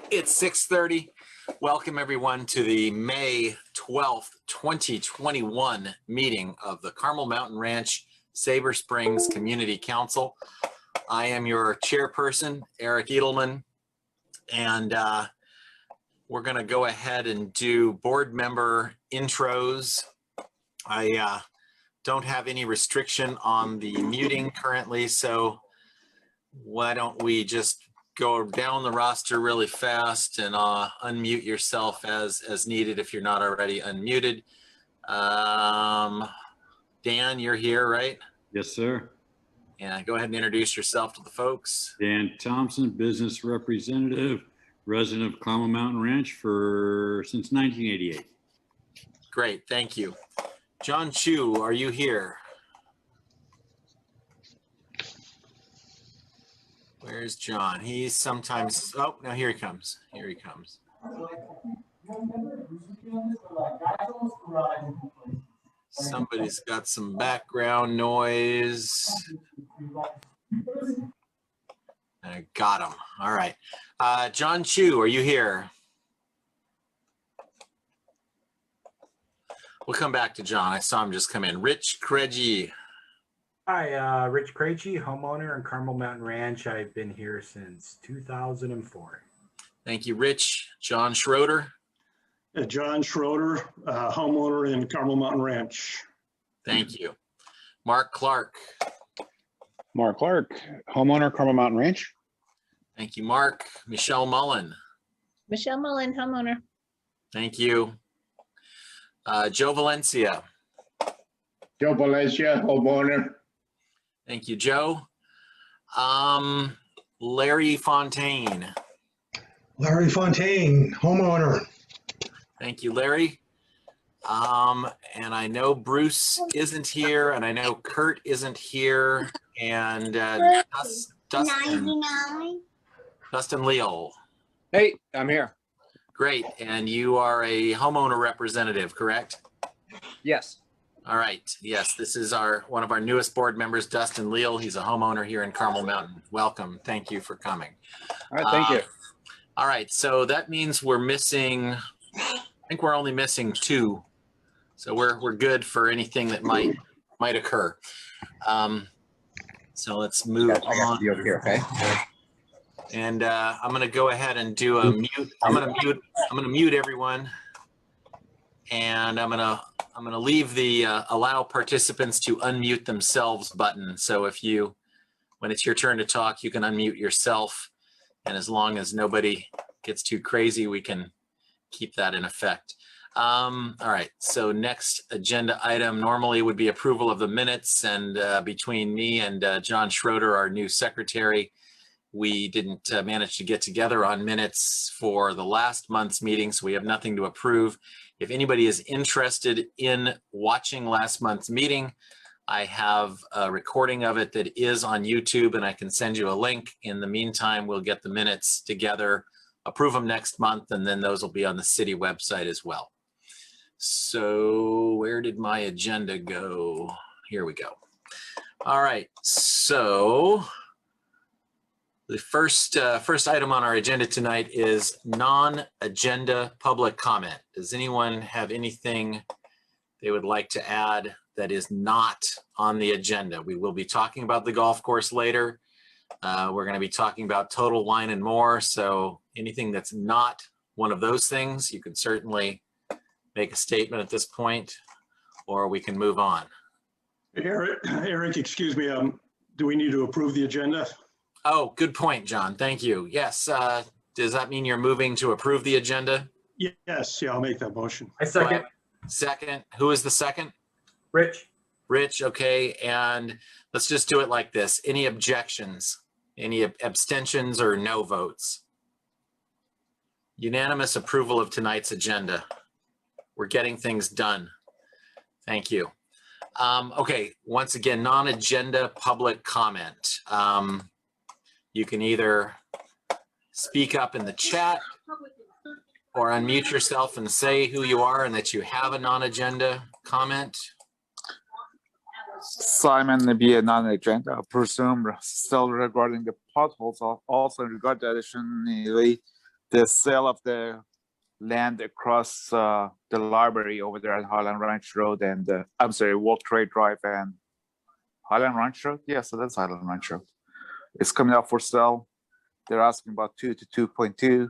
It's 6:30. Welcome everyone to the May 12th, 2021 meeting of the Carmel Mountain Ranch Sabre Springs Community Council. I am your chairperson, Eric Edelman, and we're going to go ahead and do board member intros. I don't have any restriction on the muting currently, so why don't we just go down the roster really fast and unmute yourself as needed if you're not already unmuted. Dan, you're here, right? Yes, sir. Yeah, go ahead and introduce yourself to the folks. Dan Thompson, business representative, resident of Carmel Mountain Ranch since 1988. Great, thank you. John Chu, are you here? Where's John? He's sometimes, oh, no, here he comes. Here he comes. Somebody's got some background noise. I got him. All right. John Chu, are you here? We'll come back to John. I saw him just come in. Rich Craigie. Hi, Rich Craigie, homeowner in Carmel Mountain Ranch. I've been here since 2004. Thank you, Rich. John Schroeder. John Schroeder, homeowner in Carmel Mountain Ranch. Thank you. Mark Clark. Mark Clark, homeowner, Carmel Mountain Ranch. Thank you, Mark. Michelle Mullen. Michelle Mullen, homeowner. Thank you. Joe Valencia. Joe Valencia, homeowner. Thank you, Joe. Larry Fontaine. Larry Fontaine, homeowner. Thank you, Larry. And I know Bruce isn't here, and I know Kurt isn't here, and Dustin Leal. Hey, I'm here. Great, and you are a homeowner representative, correct? Yes. All right. Yes, this is one of our newest board members, Dustin Leal. He's a homeowner here in Carmel Mountain. Welcome. Thank you for coming. All right. Thank you. All right. So that means we're missing. I think we're only missing 2. So we're good for anything that might occur. So let's move on. I got you over here. Okay. And I'm going to go ahead and do a mute. I'm going to mute everyone, and I'm going to leave the allow participants to unmute themselves button. So when it's your turn to talk, you can unmute yourself. And as long as nobody gets too crazy, we can keep that in effect. All right, so next agenda item normally would be approval of the minutes. And between me and John Schroeder, our new secretary, we didn't manage to get together on minutes for the last month's meeting, so we have nothing to approve. If anybody is interested in watching last month's meeting, I have a recording of it that is on YouTube, and I can send you a link. In the meantime, we'll get the minutes together, approve them next month, and then those will be on the city website as well. So where did my agenda go? Here we go. All right, so the first item on our agenda tonight is non-agenda public comment. Does anyone have anything they would like to add that is not on the agenda? We will be talking about the golf course later. We're going to be talking about Total Wine and More. So anything that's not one of those things, you can certainly make a statement at this point, or we can move on. Eric, excuse me. Do we need to approve the agenda? Oh, good point, John. Thank you. Yes. Does that mean you're moving to approve the agenda? Yes. Yeah, I'll make that motion. I second. Second. Who is the second? Rich. Rich. Okay. And let's just do it like this. Any objections? Any abstentions or no votes? Unanimous approval of tonight's agenda. We're getting things done. Thank you. Okay. Once again, non-agenda public comment. You can either speak up in the chat or unmute yourself and say who you are and that you have a non-agenda comment. Simon be a non-agenda person still regarding the potholes, also regarding additionally the sale of the land across the library over there at Highland Ranch Road and I'm sorry, World Trade Drive and Highland Ranch Road. Yeah, so that's Highland Ranch Road. It's coming up for sale. They're asking about 2 to 2.2.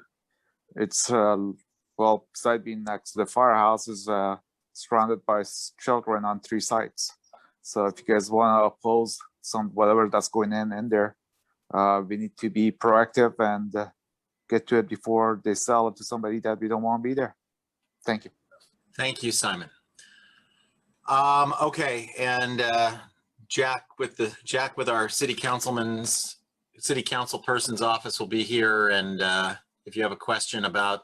It's well, beside being next to the firehouse, is surrounded by children on 3 sides. So if you guys want to oppose some whatever that's going in there, we need to be proactive and get to it before they sell it to somebody that we don't want to be there. Thank you. Thank you, Simon. Okay, and Jack with our city council person's office will be here, and if you have a question about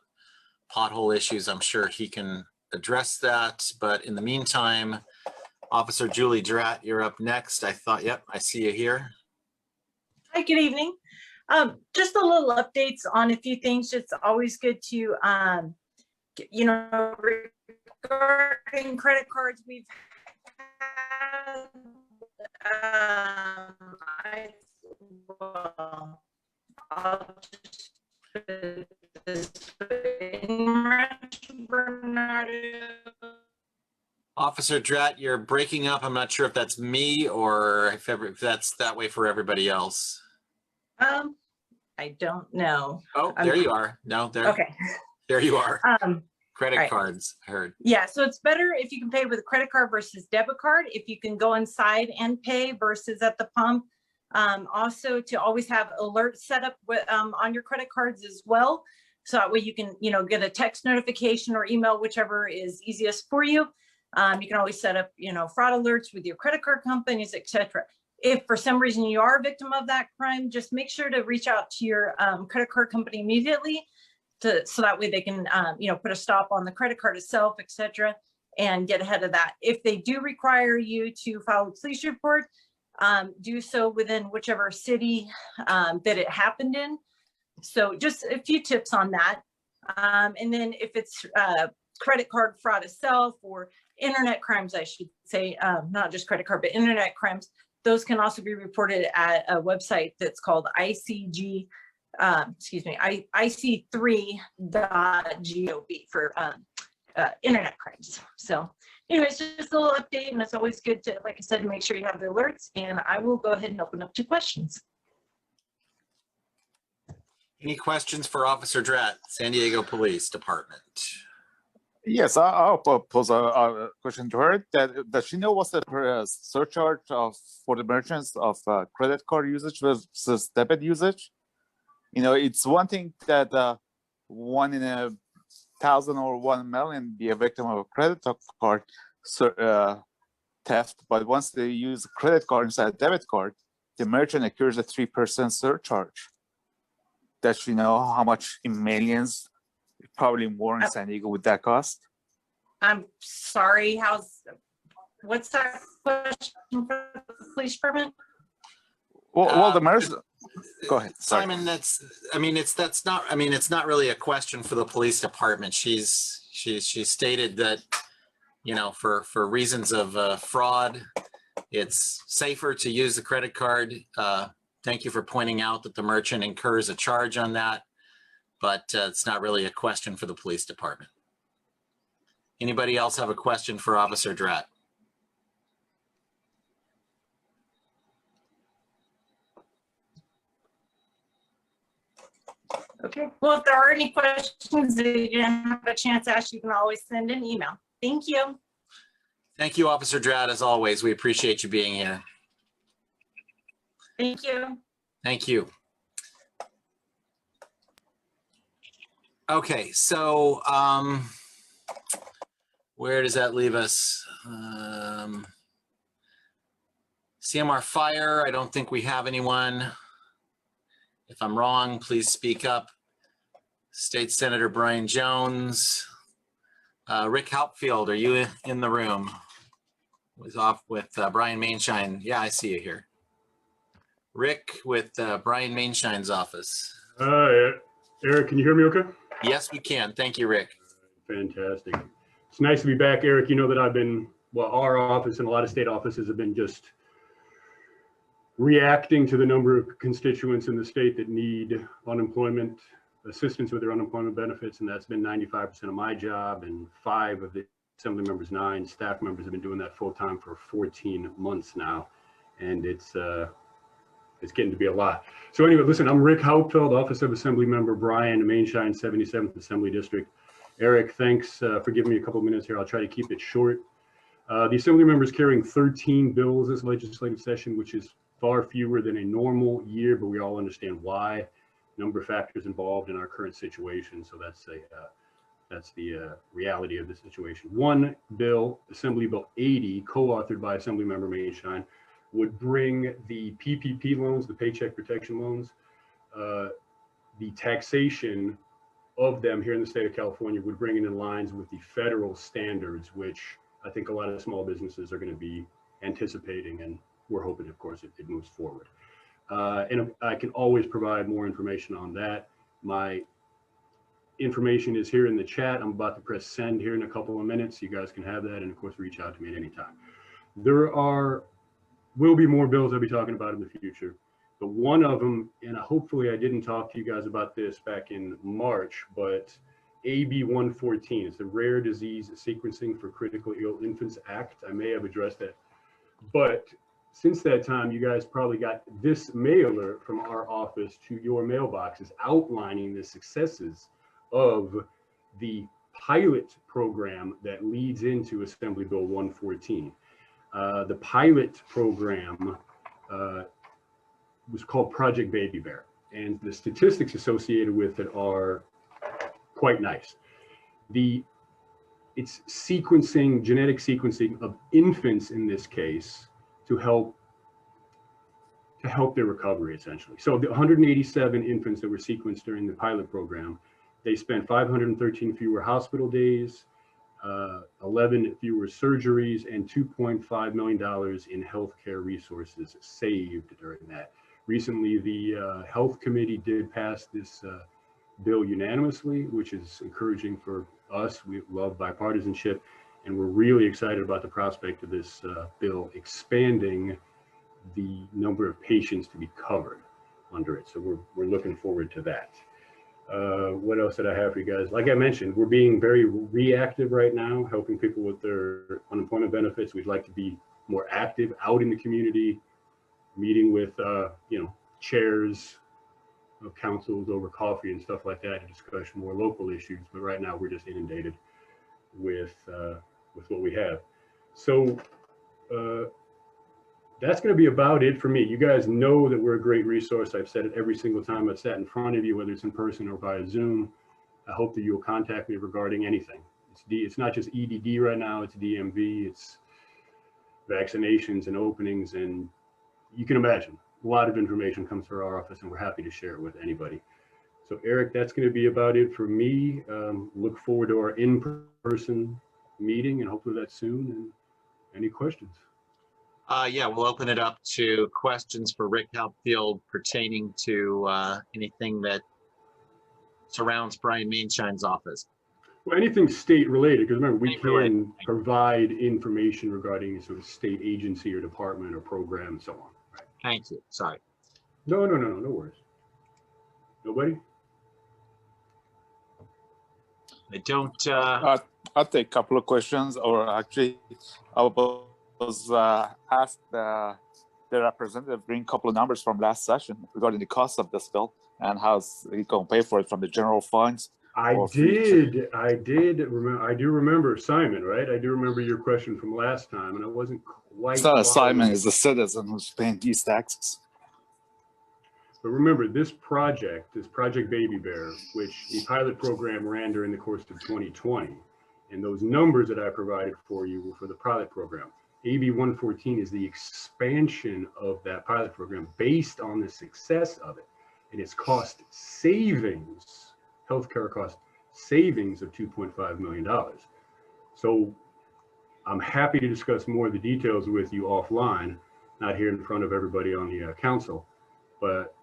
pothole issues, I'm sure he can address that. But in the meantime, Officer Julie Dratt, you're up next. I thought, yep, I see you here. Hi, good evening. Just a little updates on a few things. It's always good to, you know, regarding credit cards, we've had, I'll just put this Officer Dratt, you're breaking up. I'm not sure if that's me or if that's that way for everybody else. I don't know. Oh, there you are. No, there. Okay. There you are. Credit right. cards, I heard. Yeah, so it's better if you can pay with a credit card versus debit card. If you can go inside and pay versus at the pump. Also to always have alerts set up with, on your credit cards as well. So that way you can, you know, get a text notification or email, whichever is easiest for you. You can always set up, you know, fraud alerts with your credit card companies, etc. If for some reason you are a victim of that crime, just make sure to reach out to your credit card company immediately so that way they can, you know, put a stop on the credit card itself, etc. and get ahead of that. If they do require you to file a police report, do so within whichever city that it happened in. So just a few tips on that. And then if it's credit card fraud itself or internet crimes, I should say, not just credit card, but internet crimes, those can also be reported at a website that's called IC3.gov for internet crimes. So anyways, just a little update, and it's always good to, like I said, make sure you have the alerts, and I will go ahead and open up to questions. Any questions for Officer Dratt, San Diego Police Department? Yes, I'll pose a question to her. Does she know what's the surcharge for the merchants of credit card usage versus debit usage? You know, it's one thing that 1 in 1,000 or 1 million be a victim of a credit card theft, but once they use a credit card instead of a debit card, the merchant incurs a 3% surcharge. Does she know how much in millions? Probably more in San Diego would that cost? I'm sorry, what's that question for the police department? Well, the merchant. Go ahead, sorry. Simon. It's not really a question for the police department. She stated that, you know, for reasons of fraud, it's safer to use the credit card. Thank you for pointing out that the merchant incurs a charge on that. But it's not really a question for the police department. Anybody else have a question for Officer Dratt? Okay, well, if there are any questions that you didn't have a chance to ask, you can always send an email. Thank you. Thank you, Officer Dratt, as always. We appreciate you being here. Thank you. Thank you. Okay, so where does that leave us? CMR Fire, I don't think we have anyone. If I'm wrong, please speak up. State Senator Brian Jones. Rick Hauptfield, are you in the room? Was off with Brian Mainshine. Yeah, I see you here. Rick with Brian Mainshine's office. Eric, can you hear me okay? Yes, we can. Thank you, Rick. Fantastic. It's nice to be back, Eric. You know that I've been, well, our office and a lot of state offices have been just reacting to the number of constituents in the state that need unemployment assistance with their unemployment benefits, and that's been 95% of my job, and 5 of the assembly members, 9 staff members have been doing that full time for 14 months now, and it's getting to be a lot. So anyway, listen, I'm Rick Hauptfeld, Office of Assembly Member Brian, Mainshine 77th Assembly District. Eric, thanks for giving me a couple of minutes here. I'll try to keep it short. The Assembly members carrying 13 bills this legislative session, which is far fewer than a normal year, but we all understand why. Number of factors involved in our current situation, so that's the reality of the situation. One bill, Assembly Bill 80, co-authored by Assembly Member Mainshine, would bring the PPP loans, the Paycheck Protection Loans, the taxation of them here in the state of California would bring it in lines with the federal standards, which I think a lot of small businesses are going to be anticipating, and we're hoping, of course, it moves forward. And I can always provide more information on that. My information is here in the chat. I'm about to press send here in a couple of minutes. You guys can have that, and of course, reach out to me at any time. There will be more bills I'll be talking about in the future, but one of them, and hopefully I didn't talk to you guys about this back in March, but AB 114 is the Rare Disease Sequencing for Critically Ill Infants Act. I may have addressed that, but since that time, you guys probably got this mailer from our office to your mailboxes outlining the successes of the pilot program that leads into Assembly Bill 114. The pilot program was called Project Baby Bear, and the statistics associated with it are quite nice. It's sequencing, genetic sequencing of infants in this case to help their recovery, essentially. So the 187 infants that were sequenced during the pilot program, they spent 513 fewer hospital days, 11 fewer surgeries, and $2.5 million in healthcare resources saved during that. Recently, the Health Committee did pass this bill unanimously, which is encouraging for us. We love bipartisanship, and we're really excited about the prospect of this bill expanding the number of patients to be covered under it. So we're looking forward to that. What else did I have for you guys? Like I mentioned, we're being very reactive right now, helping people with their unemployment benefits. We'd like to be more active out in the community, meeting with chairs of councils over coffee and stuff like that to discuss more local issues. But right now we're just inundated with what we have. So that's going to be about it for me. You guys know that we're a great resource. I've said it every single time I've sat in front of you, whether it's in person or via Zoom. I hope that you'll contact me regarding anything. It's not just EDD right now, it's DMV, it's vaccinations and openings, and you can imagine a lot of information comes through our office, and we're happy to share it with anybody. So Eric, that's going to be about it for me. Look forward to our in-person meeting, and hopefully that's soon. And any questions? Yeah, we'll open it up to questions for Rick Hauptfeld pertaining to anything that surrounds Brian Mainshine's office. Well, anything state related, because remember, we State-related. can provide information regarding sort of state agency or department or program and so on. Right? Thank you. Sorry. No worries. Nobody? I don't. I'll take a couple of questions, or actually, I was asked the representative bring a couple of numbers from last session regarding the cost of this bill and how's he going to pay for it from the general funds. I do remember, Simon, right? I do remember your question from last time, and I wasn't quite. It's not a Simon, it's a citizen who's paying these taxes. But remember, this Project Baby Bear, which the pilot program ran during the course of 2020, and those numbers that I provided for you were for the pilot program. AB 114 is the expansion of that pilot program based on the success of it. And it's cost savings, healthcare cost savings of $2.5 million. So I'm happy to discuss more of the details with you offline, not here in front of everybody on the council. But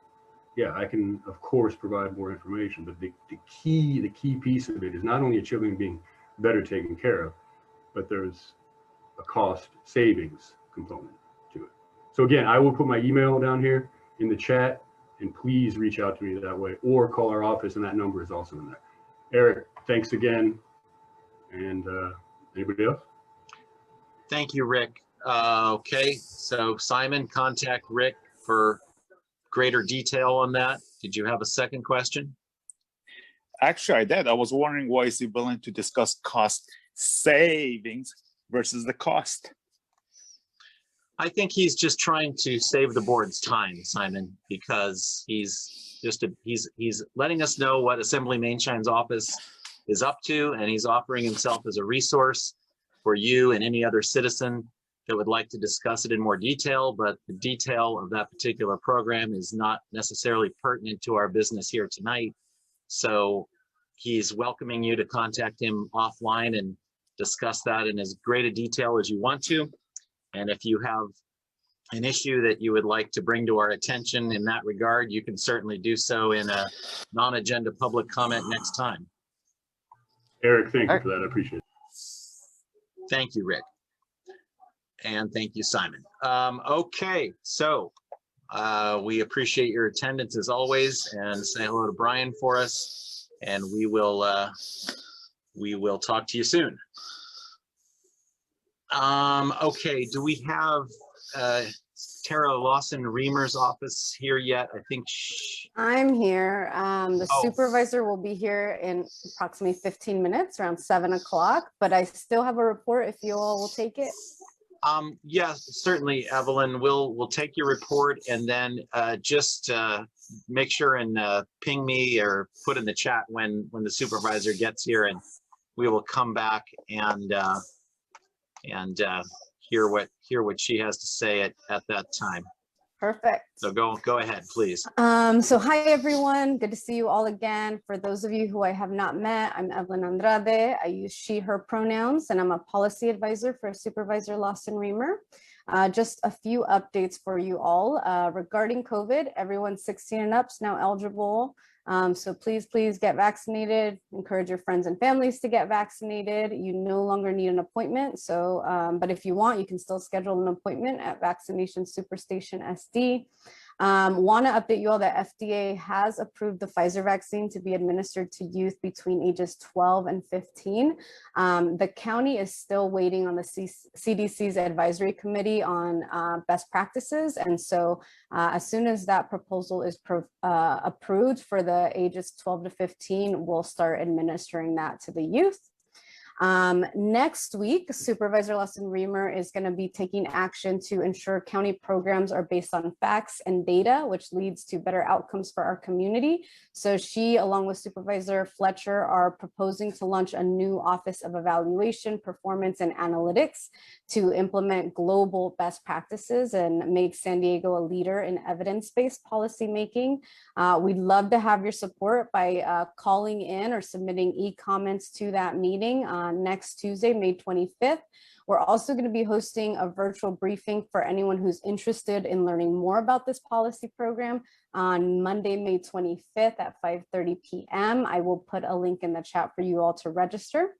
yeah, I can, of course, provide more information. But the key piece of it is not only a children being better taken care of, but there's a cost savings component to it. So again, I will put my email down here in the chat, And please reach out to me that way or call our office, and that number is also in there. Eric, thanks again. And anybody else? Thank you, Rick. Okay, so Simon, contact Rick for greater detail on that. Did you have a second question? Actually, I did. I was wondering why is he willing to discuss cost savings versus the cost? I think he's just trying to save the board's time, Simon, because he's letting us know what Assembly Mainshine's office is up to, and he's offering himself as a resource for you and any other citizen that would like to discuss it in more detail, but the detail of that particular program is not necessarily pertinent to our business here tonight. So he's welcoming you to contact him offline and discuss that in as great a detail as you want to. And if you have an issue that you would like to bring to our attention in that regard, you can certainly do so in a non-agenda public comment next time. Eric, thank you for that. I appreciate it. Thank you, Rick. And thank you, Simon. Okay, so we appreciate your attendance as always, and say hello to Brian for us, and we will talk to you soon. Okay, do we have Tara Lawson-Reamer's office here yet? I think I'm here. The Oh. supervisor will be here in approximately 15 minutes, around 7 o'clock, but I still have a report if you all will take it. yes, certainly, Evelyn. We'll take your report, and then just make sure and ping me or put in the chat when the supervisor gets here, and we will come back and hear what she has to say at that time. Perfect. So go ahead, please. So hi everyone, good to see you all again. For those of you who I have not met, I'm Evelyn Andrade. I use she, her pronouns, and I'm a policy advisor for Supervisor Lawson-Reamer. Just a few updates for you all regarding COVID. Everyone 16 and up is now eligible. So please get vaccinated. Encourage your friends and families to get vaccinated. You no longer need an appointment. So, but if you want, you can still schedule an appointment at Vaccination Superstation SD. Want to update you all that FDA has approved the Pfizer vaccine to be administered to youth between ages 12 and 15. The county is still waiting on the CDC's advisory committee on best practices. And so as soon as that proposal is approved for the ages 12 to 15, we'll start administering that to the youth. Next week, Supervisor Lawson-Reamer is going to be taking action to ensure county programs are based on facts and data, which leads to better outcomes for our community. So she, along with Supervisor Fletcher, are proposing to launch a new Office of Evaluation, Performance, and Analytics to implement global best practices and make San Diego a leader in evidence-based policymaking. We'd love to have your support by calling in or submitting e-comments to that meeting next Tuesday, May 25th. We're also going to be hosting a virtual briefing for anyone who's interested in learning more about this policy program on Monday, May 25th at 5:30 p.m. I will put a link in the chat for you all to register.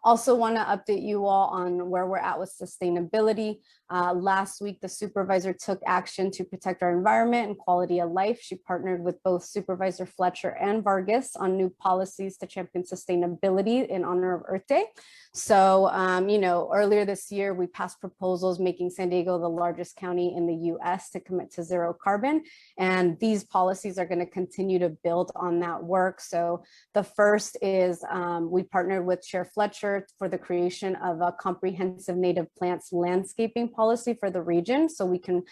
Also want to update you all on where we're at with sustainability. Last week, the supervisor took action to protect our environment and quality of life. She partnered with both Supervisor Fletcher and Vargas on new policies to champion sustainability in honor of Earth Day. So, you know, earlier this year, we passed proposals making San Diego the largest county in the US to commit to zero carbon. And these policies are going to continue to build on that work. So the first is we partnered with Chair Fletcher for the creation of a comprehensive native plants landscaping policy for the region, so we can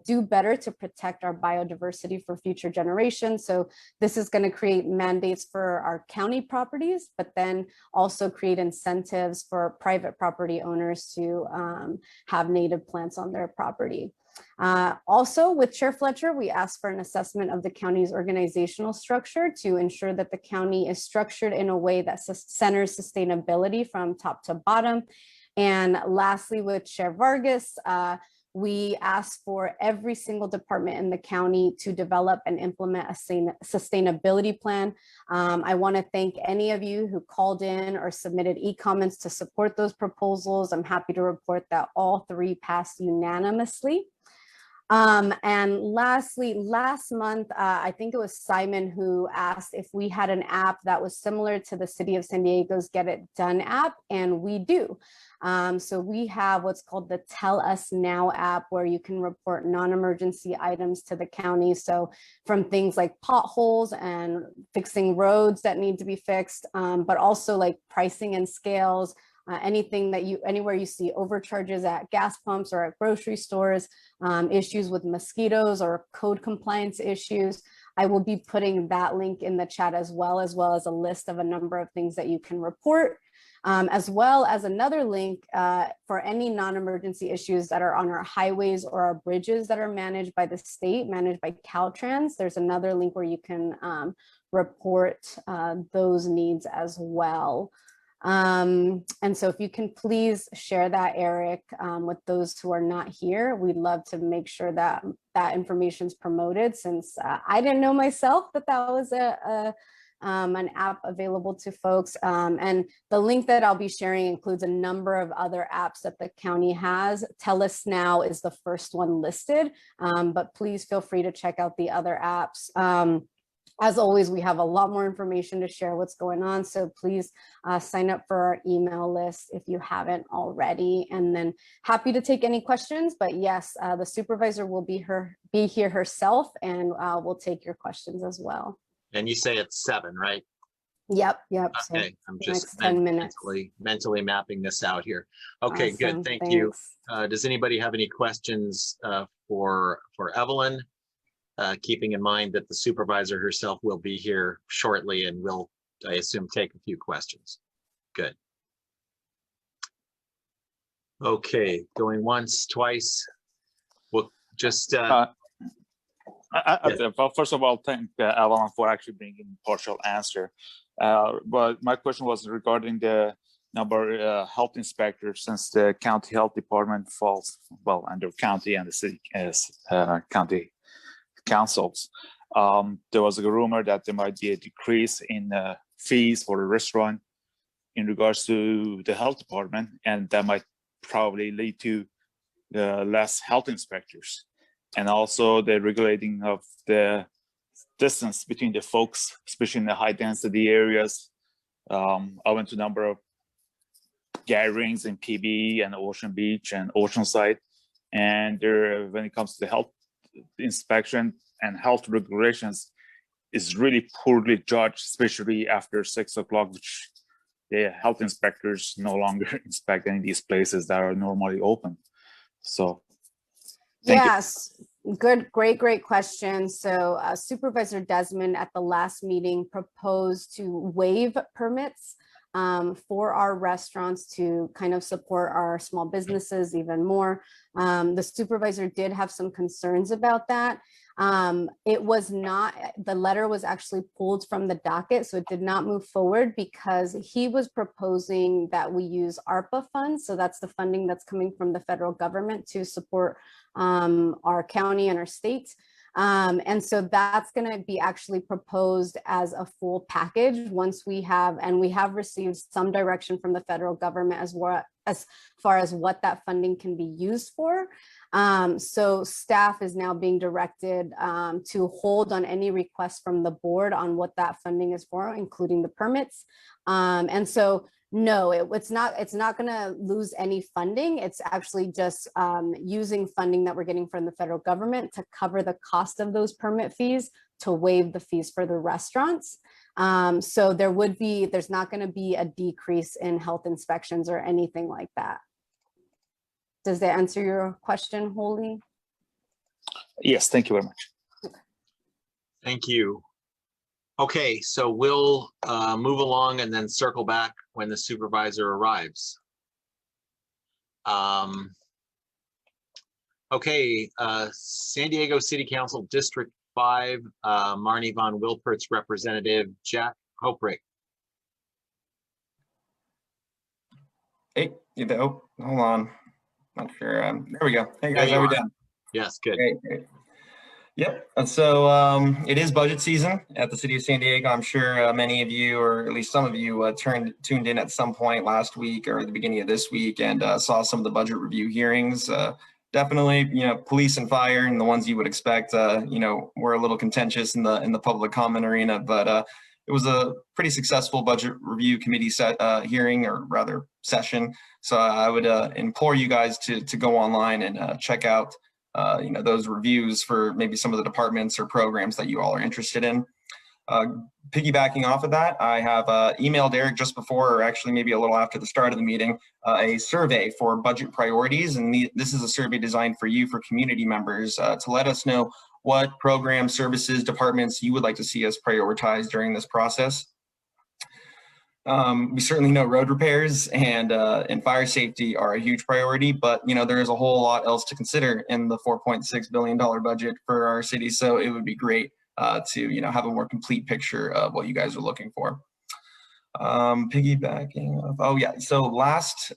do better to protect our biodiversity for future generations. So this is going to create mandates for our county properties, but then also create incentives for private property owners to have native plants on their property. Also, with Chair Fletcher, we asked for an assessment of the county's organizational structure to ensure that the county is structured in a way that centers sustainability from top to bottom. And lastly, with Chair Vargas, we asked for every single department in the county to develop and implement a sustainability plan. I want to thank any of you who called in or submitted e-comments to support those proposals. I'm happy to report that all three passed unanimously. And lastly, last month, I think it was Simon who asked if we had an app that was similar to the City of San Diego's Get It Done app, and we do. So we have what's called the Tell Us Now app, where you can report non-emergency items to the county. So from things like potholes and fixing roads that need to be fixed, but also like pricing and scales, anything that anywhere you see overcharges at gas pumps or at grocery stores, issues with mosquitoes or code compliance issues. I will be putting that link in the chat as well as a list of a number of things that you can report, as well as another link for any non-emergency issues that are on our highways or our bridges that are managed by the state, managed by Caltrans. There's another link where you can report those needs as well. And so if you can please share that, Eric, with those who are not here, we'd love to make sure that that information is promoted, since I didn't know myself that that was an app available to folks. And the link that I'll be sharing includes a number of other apps that the county has. Tell Us Now is the first one listed, but please feel free to check out the other apps. As always, we have a lot more information to share what's going on, so please sign up for our email list if you haven't already. And then happy to take any questions, but yes, the supervisor will be here herself, and we'll take your questions as well. And you say it's 7, right? Yep. Okay, So I'm just next 10 minutes. mentally mapping this out here. Okay, Awesome, good, thank you. thanks. Does anybody have any questions for Evelyn? Keeping in mind that the supervisor herself will be here shortly and will, I assume, take a few questions. Good. Okay, going once, twice. We'll just. First of all, thank Evelyn for actually bringing partial answer. But my question was regarding the number health inspectors, since the county health department falls under county and the city county councils. There was a rumor that there might be a decrease in fees for the restaurant in regards to the health department, and that might probably lead to less health inspectors, and also the regulating of the distance between the folks, especially in the high density areas. I went to a number of gatherings in PB and Ocean Beach and Oceanside, and there, when it comes to the health inspection and health regulations, is really poorly judged, especially after 6 o'clock, which the health inspectors no longer inspect any of these places that are normally open. So yes, great question. So Supervisor Desmond at the last meeting proposed to waive permits for our restaurants to kind of support our small businesses even more. The supervisor did have some concerns about that. It was not, the letter was actually pulled from the docket, so it did not move forward because he was proposing that we use ARPA funds. So that's the funding that's coming from the federal government to support our county and our state. And so that's going to be actually proposed as a full package once we have, and we have received some direction from the federal government as far as what that funding can be used for. So staff is now being directed to hold on any requests from the board on what that funding is for, including the permits. And so no, it's not going to lose any funding. It's actually just using funding that we're getting from the federal government to cover the cost of those permit fees, to waive the fees for the restaurants. So there's not going to be a decrease in health inspections or anything like that. Does that answer your question, Holly? yes, thank you very much. Thank you. Okay, so we'll move along and then circle back when the supervisor arrives. Okay, San Diego City Council District 5, Marnie von Wilpert's representative, Jack Hoprick. Hey, hold on. Not sure. There we go. Hey guys, There how you we are. doing? Yes, good. Great. Yep. And so it is budget season at the city of San Diego. I'm sure many of you, or at least some of you, tuned in at some point last week or the beginning of this week and saw some of the budget review hearings. definitely, police and fire and the ones you would expect, were a little contentious in the public comment arena, but it was a pretty successful budget review committee hearing, or rather session. So I would implore you guys to go online and check out those reviews for maybe some of the departments or programs that you all are interested in. Piggybacking off of that, I have emailed Eric just before, or actually maybe a little after the start of the meeting, a survey for budget priorities. And this is a survey designed for you, for community members, to let us know what programs, services, departments you would like to see us prioritize during this process. We certainly know road repairs and fire safety are a huge priority, but there is a whole lot else to consider in the $4.6 billion budget for our city. So it would be great to have a more complete picture of what you guys are looking for. Piggybacking off, oh yeah, so last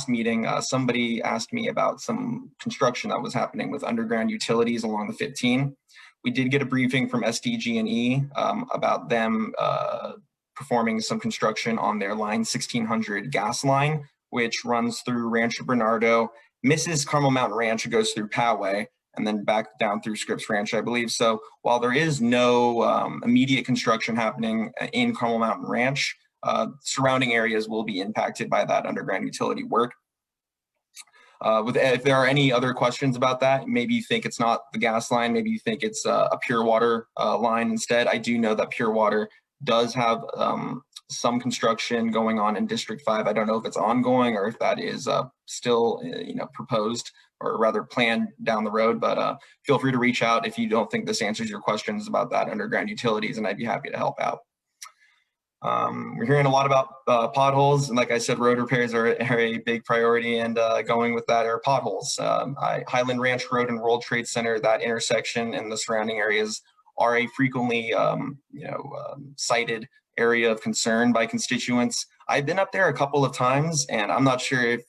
meeting, somebody asked me about some construction that was happening with underground utilities along the 15. We did get a briefing from SDG&E about them performing some construction on their line 1600 gas line, which runs through Rancho Bernardo, misses Carmel Mountain Ranch, and goes through Poway, and then back down through Scripps Ranch, I believe. So while there is no immediate construction happening in Carmel Mountain Ranch, surrounding areas will be impacted by that underground utility work. If there are any other questions about that, maybe you think it's not the gas line, maybe you think it's a pure water line instead. I do know that pure water does have some construction going on in District 5. I don't know if it's ongoing or if that is still proposed, or rather planned down the road, but feel free to reach out if you don't think this answers your questions about that underground utilities, and I'd be happy to help out. We're hearing a lot about potholes, and like I said, road repairs are a big priority, and going with that are potholes. Highland Ranch Road and World Trade Center, that intersection and the surrounding areas are a frequently cited area of concern by constituents. I've been up there a couple of times, and I'm not sure if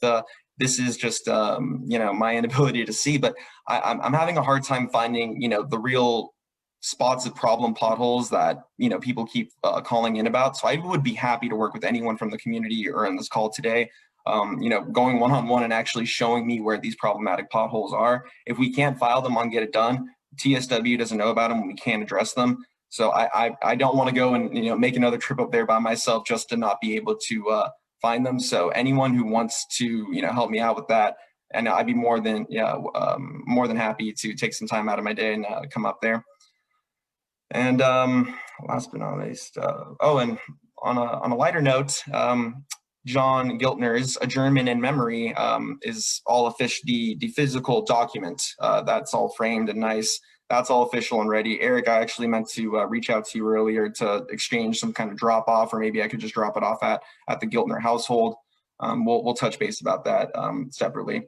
this is just my inability to see, but I'm having a hard time finding the real spots of problem potholes that people keep calling in about. So I would be happy to work with anyone from the community or on this call today, going one-on-one and actually showing me where these problematic potholes are. If we can't file them on Get It Done, TSW doesn't know about them and we can't address them. So I don't want to go and make another trip up there by myself just to not be able to find them. So anyone who wants to help me out with that, and I'd be more than happy to take some time out of my day and come up there. And last but not least, and on a lighter note, John Giltner's adjournment in memory is all official. The physical document that's all framed and nice. That's all official and ready. Eric, I actually meant to reach out to you earlier to exchange some kind of drop off, or maybe I could just drop it off at the Giltner household. We'll touch base about that separately.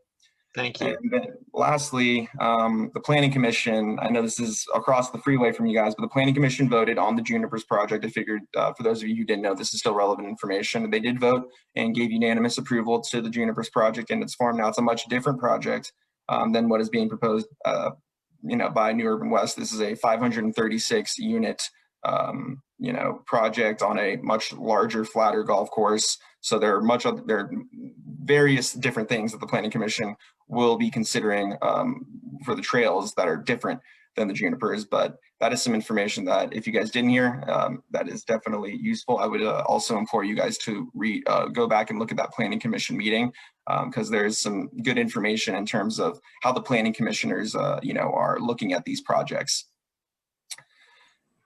Thank you. And then lastly, the Planning Commission, I know this is across the freeway from you guys, but the Planning Commission voted on the Junipers project. I figured for those of you who didn't know, this is still relevant information. They did vote and gave unanimous approval to the Junipers project in its form. Now it's a much different project than what is being proposed by New Urban West. This is a 536 unit project on a much larger, flatter golf course. So there are various different things that the Planning Commission will be considering for the trails that are different than the Junipers, but that is some information that if you guys didn't hear, that is definitely useful. I would also implore you guys to go back and look at that Planning Commission meeting, because there's some good information in terms of how the planning commissioners are looking at these projects.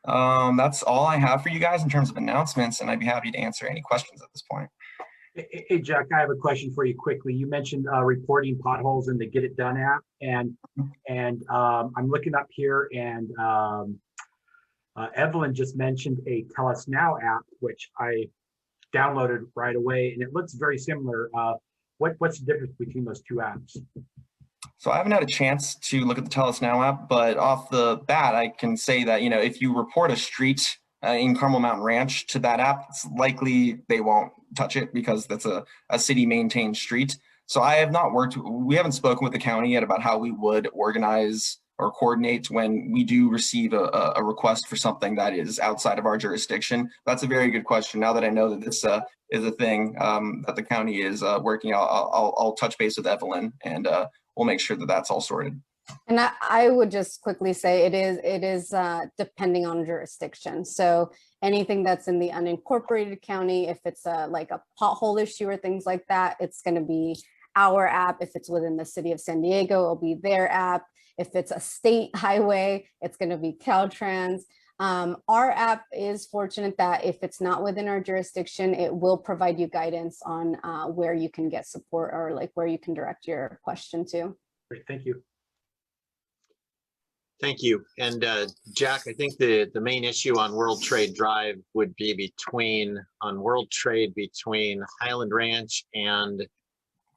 That's all I have for you guys in terms of announcements, and I'd be happy to answer any questions at this point. Hey, Jack, I have a question for you quickly. You mentioned reporting potholes in the Get It Done app, and I'm looking up here, and Evelyn just mentioned a Tell Us Now app, which I downloaded right away, and it looks very similar. What's the difference between those two apps? So I haven't had a chance to look at the Tell Us Now app, but off the bat, I can say that if you report a street in Carmel Mountain Ranch to that app, it's likely they won't touch it because that's a city maintained street. So I have not we haven't spoken with the county yet about how we would organize or coordinate when we do receive a request for something that is outside of our jurisdiction? That's a very good question. Now that I know that this is a thing that the county is working, I'll touch base with Evelyn, and we'll make sure that that's all sorted. And I would just quickly say it is depending on jurisdiction. So anything that's in the unincorporated county, if it's like a pothole issue or things like that, it's going to be our app. If it's within the city of San Diego, it'll be their app. If it's a state highway, it's going to be Caltrans. Our app is fortunate that if it's not within our jurisdiction, it will provide you guidance on where you can get support or like where you can direct your question to. Great, thank you. Thank you. And Jack, I think the main issue on World Trade Drive would be between Highland Ranch and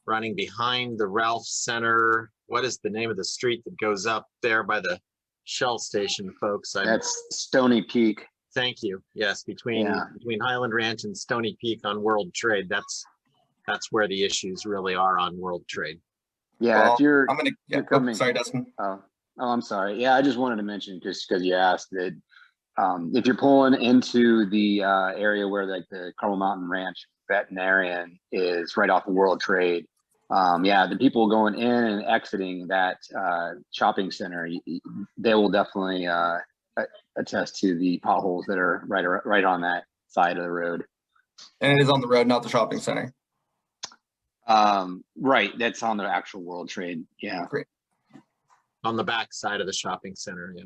running behind the Ralph Center. What is the name of the street that goes up there by the Shell station, folks? That's Stony Peak. Thank you. Yes, between Highland Ranch and Stony Peak on World Trade. That's where the issues really are on World Trade. Yeah, Well, if you're, I'm gonna, you're coming. sorry, Dustin. Oh, I'm sorry. Yeah, I just wanted to mention, just because you asked, that if you're pulling into the area where like the Carmel Mountain Ranch veterinarian is right off the World Trade, yeah, the people going in and exiting that shopping center, they will definitely attest to the potholes that are right on that side of the road. And it is on the road, not the shopping center. Right, that's on the actual World Trade. Yeah. Great. On the back side of the shopping center. Yeah.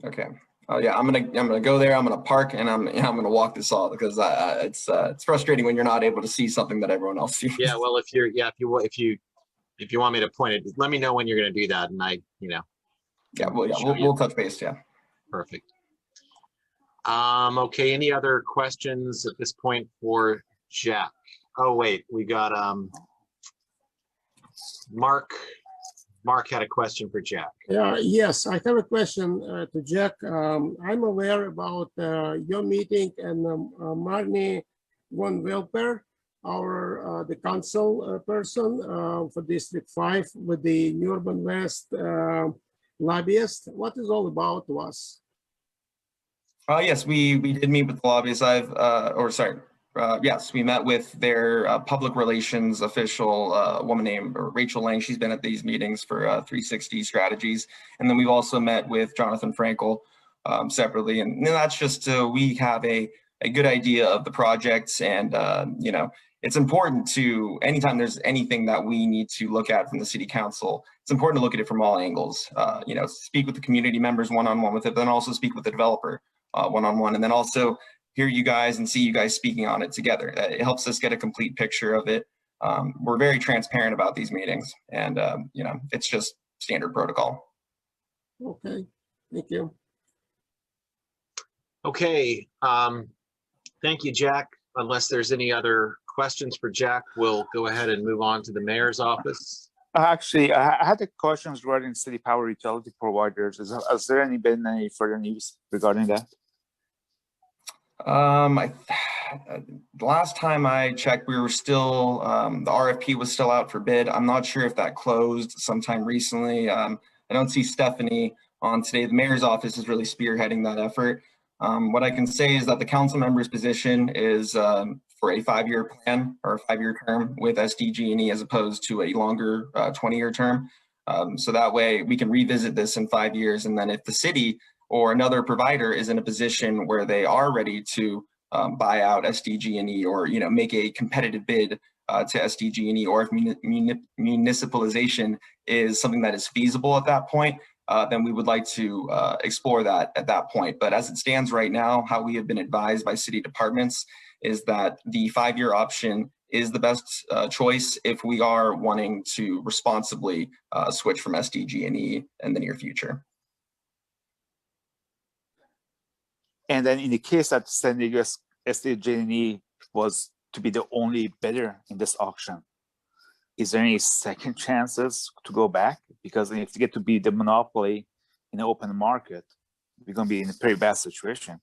Okay. Oh yeah, I'm gonna go there. I'm gonna park, and I'm gonna walk this all, because it's frustrating when you're not able to see something that everyone else sees. Yeah. Well, if you want me to point it, let me know when you're going to do that, and Yeah. We'll touch base. Yeah. Perfect. Okay. Any other questions at this point for Jack? Oh wait, we got Mark. Mark had a question for Jack. Yes, I have a question to Jack. I'm aware about your meeting and Marnie von Welper, the council person for District 5 with the New Urban West lobbyist. What is all about to us? Yes, we did meet with the lobbyists. Yes, we met with their public relations official, woman named Rachel Lang. She's been at these meetings for 360 Strategies. And then we've also met with Jonathan Frankel separately. And that's just we have a good idea of the projects. And, it's important to, anytime there's anything that we need to look at from the city council, it's important to look at it from all angles. Speak with the community members one-on-one with it, then also speak with the developer one-on-one, and then also hear you guys and see you guys speaking on it together. It helps us get a complete picture of it. We're very transparent about these meetings, and it's just standard protocol. Okay, thank you. Okay, thank you, Jack. Unless there's any other questions for Jack, we'll go ahead and move on to the mayor's office. Actually, I had a question regarding city power utility providers. Has there been any further news regarding that? The last time I checked, we were still, the RFP was still out for bid. I'm not sure if that closed sometime recently. I don't see Stephanie on today. The mayor's office is really spearheading that effort. What I can say is that the council member's position is for a 5-year plan or a 5-year term with SDG&E as opposed to a longer 20-year term. So that way we can revisit this in 5 years. And then if the city or another provider is in a position where they are ready to buy out SDG&E or make a competitive bid to SDG&E, or if municipalization is something that is feasible at that point, then we would like to explore that at that point. But as it stands right now, how we have been advised by city departments is that the 5-year option is the best choice if we are wanting to responsibly switch from SDG&E in the near future. And then in the case that San Diego SDG&E was to be the only bidder in this auction, is there any second chances to go back? Because if you get to be the monopoly in the open market, we're going to be in a pretty bad situation.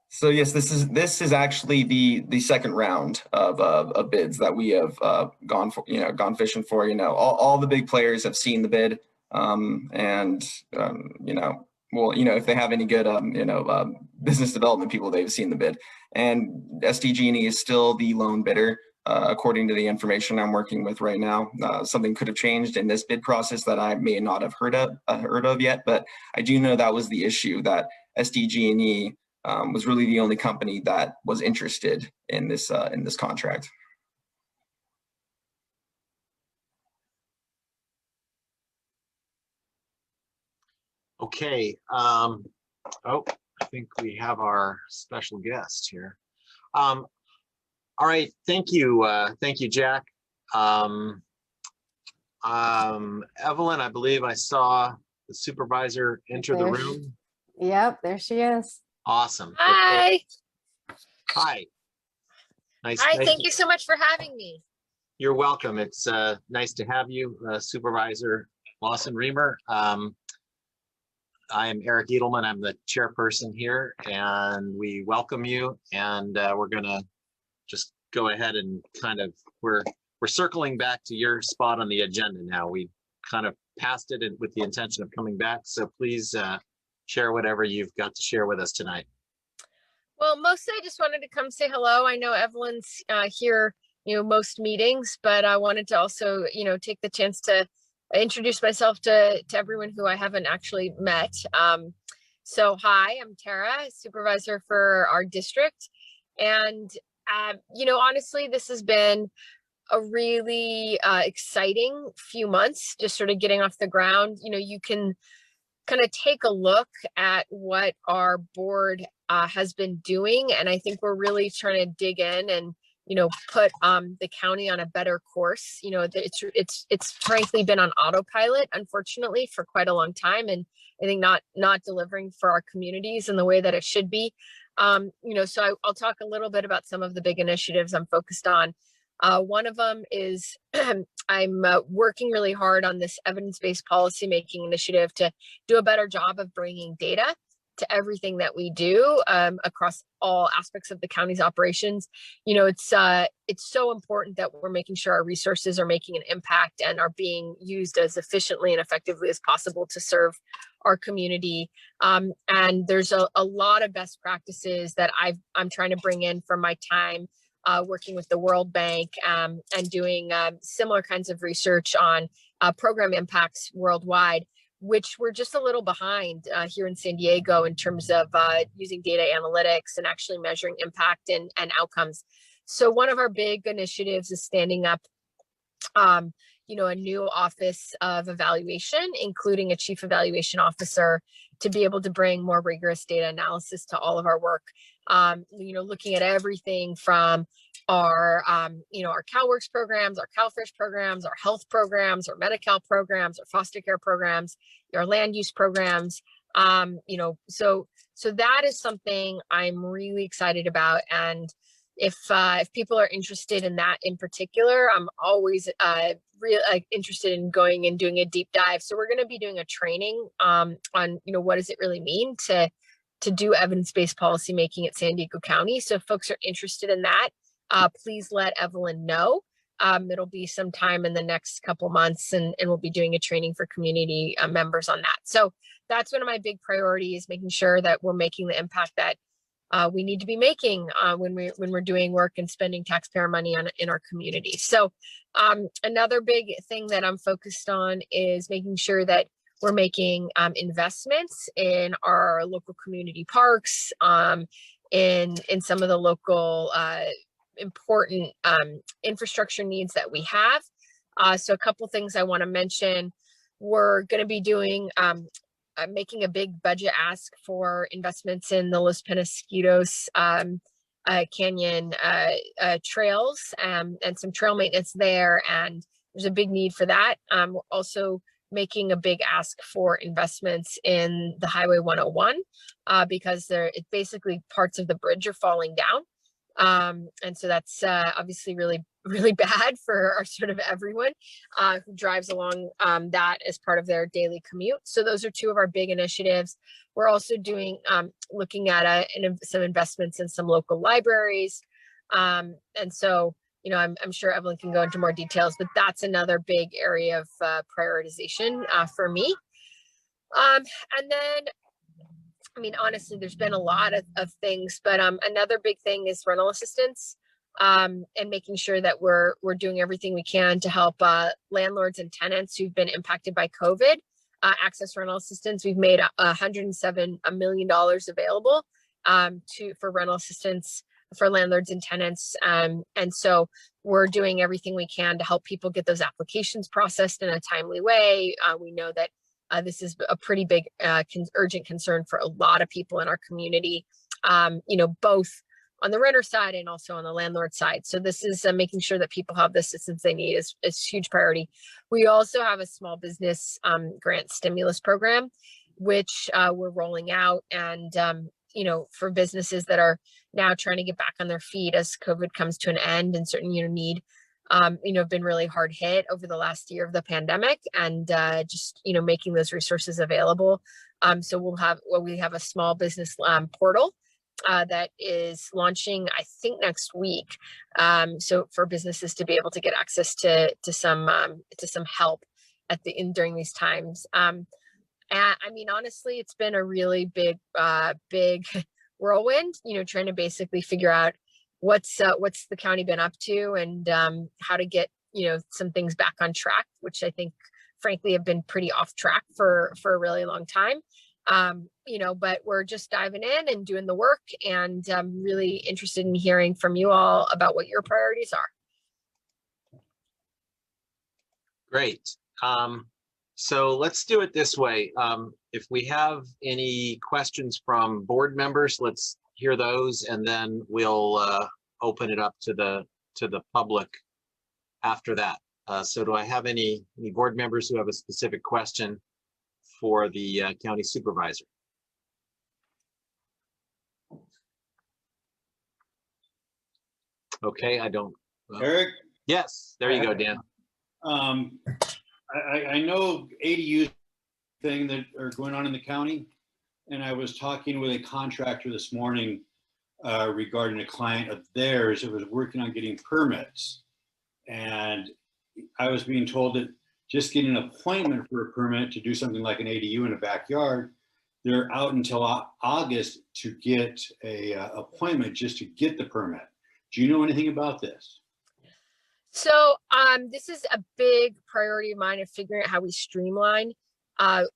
So yes, this is actually the second round of bids that we have gone fishing for. All the big players have seen the bid. You know, well, you know, if they have any good, business development people, they've seen the bid. And SDG&E is still the lone bidder, according to the information I'm working with right now. Something could have changed in this bid process that I may not have heard of yet, but I do know that was the issue, that SDG&E was really the only company that was interested in this contract. Okay. Oh, I think we have our special guest here. All right. Thank you. Thank you, Jack. Evelyn, I believe I saw the supervisor enter the room. Yep, there she is. Awesome. Hi. Okay. Hi. Nice. Hi, nice thank to- you so much for having me. You're welcome. It's nice to have you, Supervisor Lawson-Remer. I am Eric Edelman. I'm the chairperson here, and we welcome you. And we're gonna just go ahead and kind of, we're circling back to your spot on the agenda now. We kind of passed it with the intention of coming back. So please share whatever you've got to share with us tonight. Well, mostly I just wanted to come say hello. I know Evelyn's here, most meetings, but I wanted to also, take the chance to introduce myself to everyone who I haven't actually met. So hi, I'm Tara, supervisor for our district. And, honestly, this has been a really exciting few months, just sort of getting off the ground. You can kind of take a look at what our board has been doing. And I think we're really trying to dig in and, put the county on a better course. It's frankly been on autopilot, unfortunately, for quite a long time. And I think not delivering for our communities in the way that it should be. So I'll talk a little bit about some of the big initiatives I'm focused on. One of them is I'm working really hard on this evidence-based policymaking initiative to do a better job of bringing data to everything that we do across all aspects of the county's operations. It's so important that we're making sure our resources are making an impact and are being used as efficiently and effectively as possible to serve our community. And there's a lot of best practices that I'm trying to bring in from my time working with the World Bank and doing similar kinds of research on program impacts worldwide, which we're just a little behind here in San Diego in terms of using data analytics and actually measuring impact and outcomes. So one of our big initiatives is standing up a new office of evaluation, including a chief evaluation officer, to be able to bring more rigorous data analysis to all of our work. Looking at everything from our CalWorks programs, our CalFresh programs, our health programs, our Medi-Cal programs, our foster care programs, our land use programs. So that is something I'm really excited about. And if people are interested in that in particular, I'm always really interested in going and doing a deep dive. So we're going to be doing a training on what does it really mean to do evidence-based policymaking at San Diego County. So if folks are interested in that, please let Evelyn know. It'll be sometime in the next couple months, and we'll be doing a training for community members on that. So that's one of my big priorities, making sure that we're making the impact that we need to be making when we're doing work and spending taxpayer money in our community. So another big thing that I'm focused on is making sure that we're making investments in our local community parks, in some of the local important infrastructure needs that we have. So a couple things I want to mention. We're going to be doing making a big budget ask for investments in the Los Penasquitos Canyon trails and some trail maintenance there. And there's a big need for that. We're also making a big ask for investments in the Highway 101 because it basically parts of the bridge are falling down. And so that's obviously really, really bad for our sort of everyone who drives along that as part of their daily commute. So those are two of our big initiatives. We're also doing, looking at some investments in some local libraries. And so I'm sure Evelyn can go into more details, but that's another big area of prioritization for me. And then, I mean, honestly, there's been a lot of things, but another big thing is rental assistance, and making sure that we're doing everything we can to help landlords and tenants who've been impacted by COVID access rental assistance. We've made $107 million available for rental assistance for landlords and tenants. And so we're doing everything we can to help people get those applications processed in a timely way. We know that this is a pretty big urgent concern for a lot of people in our community, both on the renter side and also on the landlord side. So this is making sure that people have the assistance they need is a huge priority. We also have a small business grant stimulus program, which we're rolling out, and for businesses that are now trying to get back on their feet as COVID comes to an end, and certainly need have been really hard hit over the last year of the pandemic, and just making those resources available. So we have a small business portal that is launching, I think, next week. So for businesses to be able to get access to some help during these times. And I mean, honestly, it's been a really big whirlwind, trying to basically figure out what's the county been up to, and how to get, some things back on track, which I think, frankly, have been pretty off track for a really long time. But we're just diving in and doing the work, and I'm really interested in hearing from you all about what your priorities are. Great. So let's do it this way. If we have any questions from board members, let's hear those, and then we'll open it up to the public after that. So do I have any board members who have a specific question for the county supervisor? Okay, I don't. Eric? Yes, there you go, Dan. I know ADU thing that are going on in the county, and I was talking with a contractor this morning regarding a client of theirs that was working on getting permits. And I was being told that just getting an appointment for a permit to do something like an ADU in a backyard, they're out until August to get a appointment just to get the permit. Do you know anything about this? So this is a big priority of mine of figuring out how we streamline.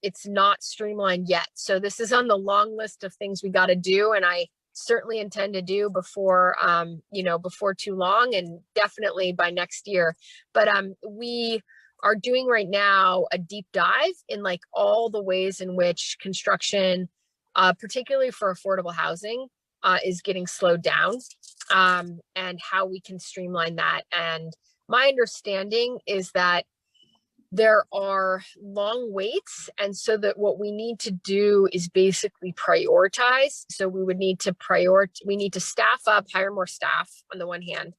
It's not streamlined yet. So this is on the long list of things we got to do, and I certainly intend to do before before too long, and definitely by next year. But we are doing right now a deep dive in like all the ways in which construction, particularly for affordable housing, is getting slowed down, and how we can streamline that. And my understanding is that there are long waits, and so that what we need to do is basically prioritize. So we would need to we need to staff up, hire more staff on the one hand,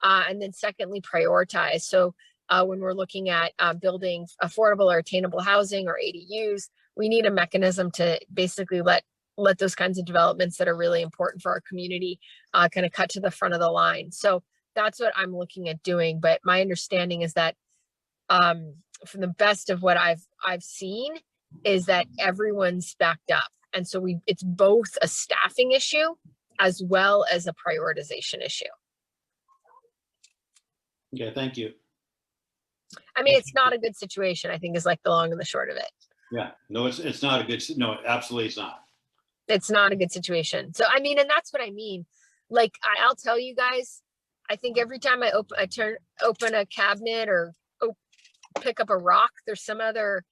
and then secondly, prioritize. So when we're looking at building affordable or attainable housing or ADUs, we need a mechanism to basically let those kinds of developments that are really important for our community kind of cut to the front of the line. So that's what I'm looking at doing. But my understanding is that from the best of what I've seen is that everyone's backed up. And so it's both a staffing issue as well as a prioritization issue. Okay, thank you. I mean, it's not a good situation, I think, is like the long and the short of it. Yeah, no, it's not a good, no, absolutely it's not. It's not a good situation. So, I mean, and that's what I mean. Like, I'll tell you guys, I think every time I open a cabinet or pick up a rock, there's some other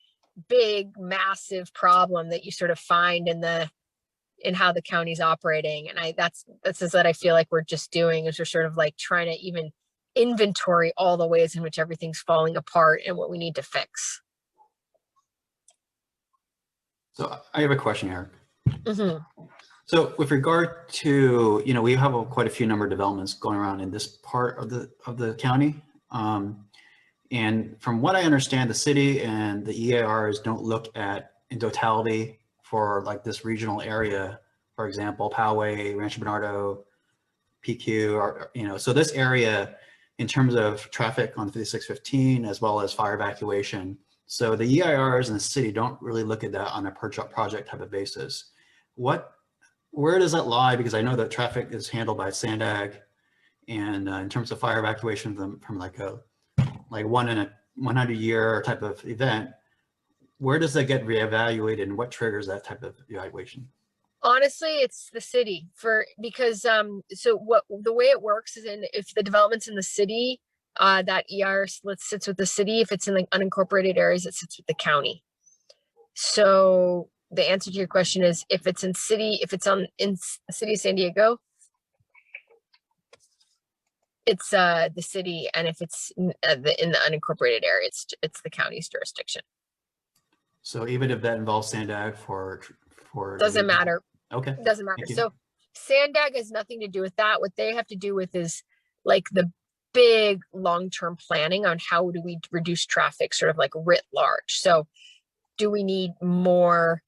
big, massive problem that you sort of find in how the county's operating. And that's what I feel like we're just doing, is we're sort of like trying to even inventory all the ways in which everything's falling apart and what we need to fix. So I have a question, Eric. Mm-hmm. So with regard to, we have quite a few number of developments going around in this part of the county. And from what I understand, the city and the EARs don't look at in totality for like this regional area, for example, Poway, Rancho Bernardo, PQ, or, so this area, in terms of traffic on 5615 as well as fire evacuation. So the EIRs in the city don't really look at that on a per project type of basis. Where does that lie? Because I know that traffic is handled by SANDAG, and in terms of fire evacuation from like 1 in a 100 year type of event, where does that get reevaluated and what triggers that type of evaluation? Honestly, it's the city because so the way it works is if the development's in the city, that EIR sits with the city. If it's in like unincorporated areas, it sits with the county. So the answer to your question is if it's in the city of San Diego, it's the city, and if it's in the unincorporated area, it's the county's jurisdiction. So even if that involves SANDAG for doesn't matter. Okay. Doesn't matter. So SANDAG has nothing to do with that. What they have to do with is like the big long-term planning on how do we reduce traffic sort of like writ large. So do we need more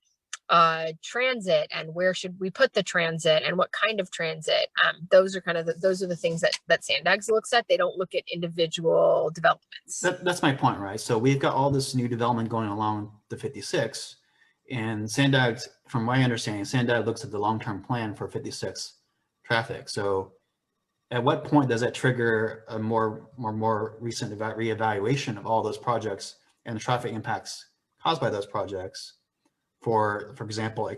transit, and where should we put the transit, and what kind of transit? Those are the things that SANDAG looks at. They don't look at individual developments. That's my point, right? So we've got all this new development going along the 56, and SANDAG, from my understanding, SANDAG looks at the long-term plan for 56 traffic. So at what point does that trigger a more recent reevaluation of all those projects and the traffic impacts caused by those projects? For example,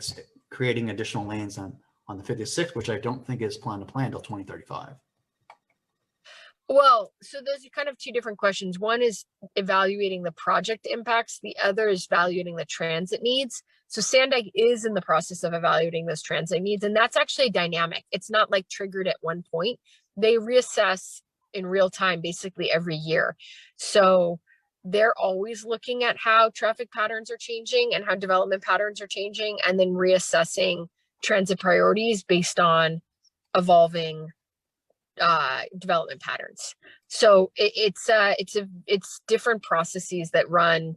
creating additional lanes on the 56, which I don't think is planned until 2035. Well, so those are kind of two different questions. One is evaluating the project impacts. The other is evaluating the transit needs. So SANDAG is in the process of evaluating those transit needs, and that's actually dynamic. It's not like triggered at one point. They reassess in real time, basically every year. So they're always looking at how traffic patterns are changing and how development patterns are changing, and then reassessing transit priorities based on evolving development patterns. So it's different processes that run.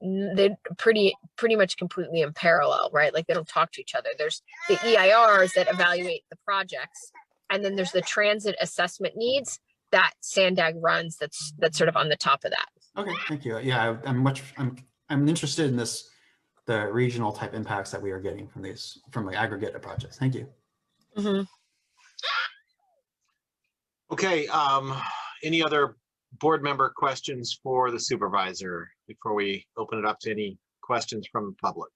They're pretty much completely in parallel, right? Like they don't talk to each other. There's the EIRs that evaluate the projects, and then there's the transit assessment needs that SANDAG runs. That's sort of on the top of that. Okay, thank you. Yeah, I'm interested in the regional type impacts that we are getting from the aggregate projects. Thank you. Mm-hmm. Okay, any other board member questions for the supervisor before we open it up to any questions from the public?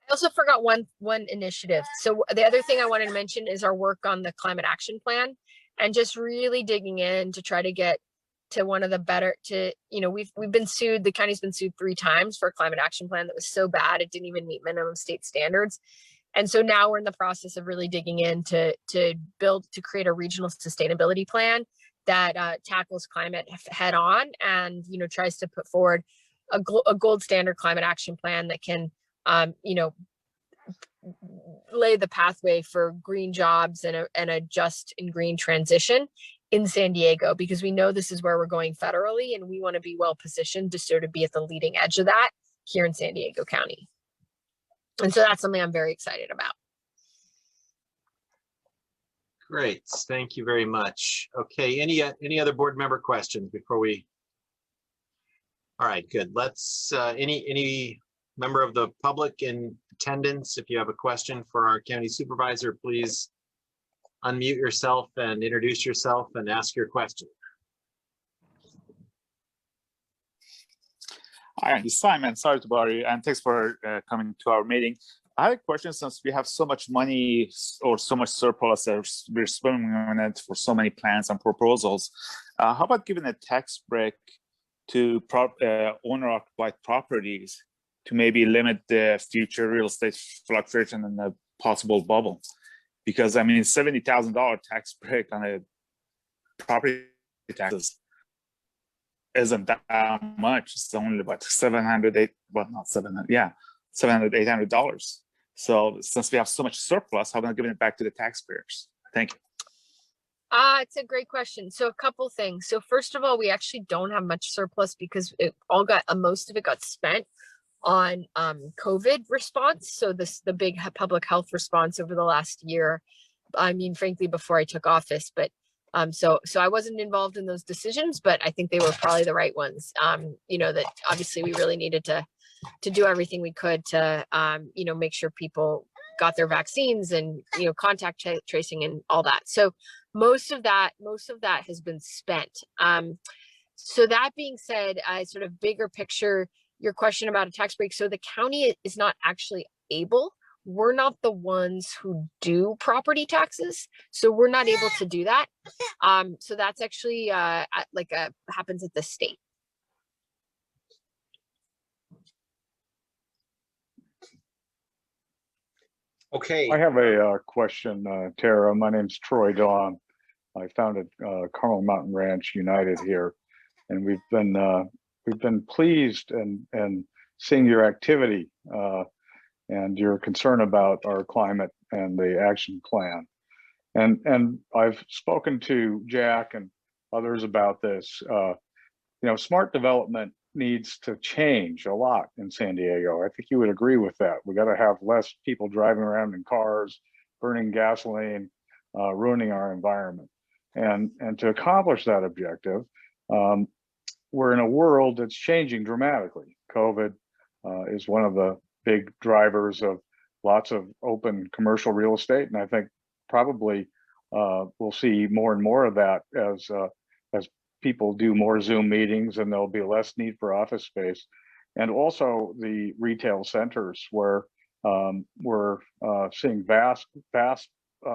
I also forgot one initiative. So the other thing I wanted to mention is our work on the climate action plan, and just really digging in to try to get to one of the better we've been sued. The county's been sued 3 times for a climate action plan that was so bad it didn't even meet minimum state standards. And so now we're in the process of really digging in to create a regional sustainability plan that tackles climate head on, and tries to put forward a gold standard climate action plan that can lay the pathway for green jobs and a just and green transition in San Diego, because we know this is where we're going federally, and we want to be well positioned to sort of be at the leading edge of that here in San Diego County. And so that's something I'm very excited about. Great, thank you very much. Okay, any other board member questions before we? All right, good. Let's any member of the public in attendance, if you have a question for our county supervisor, please unmute yourself and introduce yourself and ask your question. Hi, I'm Simon. Sorry to bother you, and thanks for coming to our meeting. I have a question. Since we have so much money or so much surplus that we're spending on it for so many plans and proposals, how about giving a tax break to owner-occupied properties to maybe limit the future real estate fluctuation and the possible bubble? Because I mean, $70,000 tax break on a property taxes isn't that much. It's only about $700, $800. So since we have so much surplus, how about giving it back to the taxpayers? Thank you. It's a great question. So a couple things. So first of all, we actually don't have much surplus because most of it got spent on COVID response. So the big public health response over the last year. I mean, frankly, before I took office, but So I wasn't involved in those decisions, but I think they were probably the right ones. That obviously we really needed to do everything we could to, make sure people got their vaccines and, contact tracing and all that. So most of that has been spent. So that being said, sort of bigger picture, your question about a tax break. So the county is not actually able. We're not the ones who do property taxes, so we're not able to do that. So that's actually happens at the state. Okay. I have a question, Tara. My name's Troy Dawn. I founded Carmel Mountain Ranch United here, and we've been pleased and seeing your activity and your concern about our climate and the action plan. And I've spoken to Jack and others about this. Smart development needs to change a lot in San Diego. I think you would agree with that. We got to have less people driving around in cars, burning gasoline, ruining our environment. And to accomplish that objective, we're in a world that's changing dramatically. COVID is one of the big drivers of lots of open commercial real estate, and I think probably we'll see more and more of that as people do more Zoom meetings, and there'll be less need for office space. And also the retail centers where we're seeing vast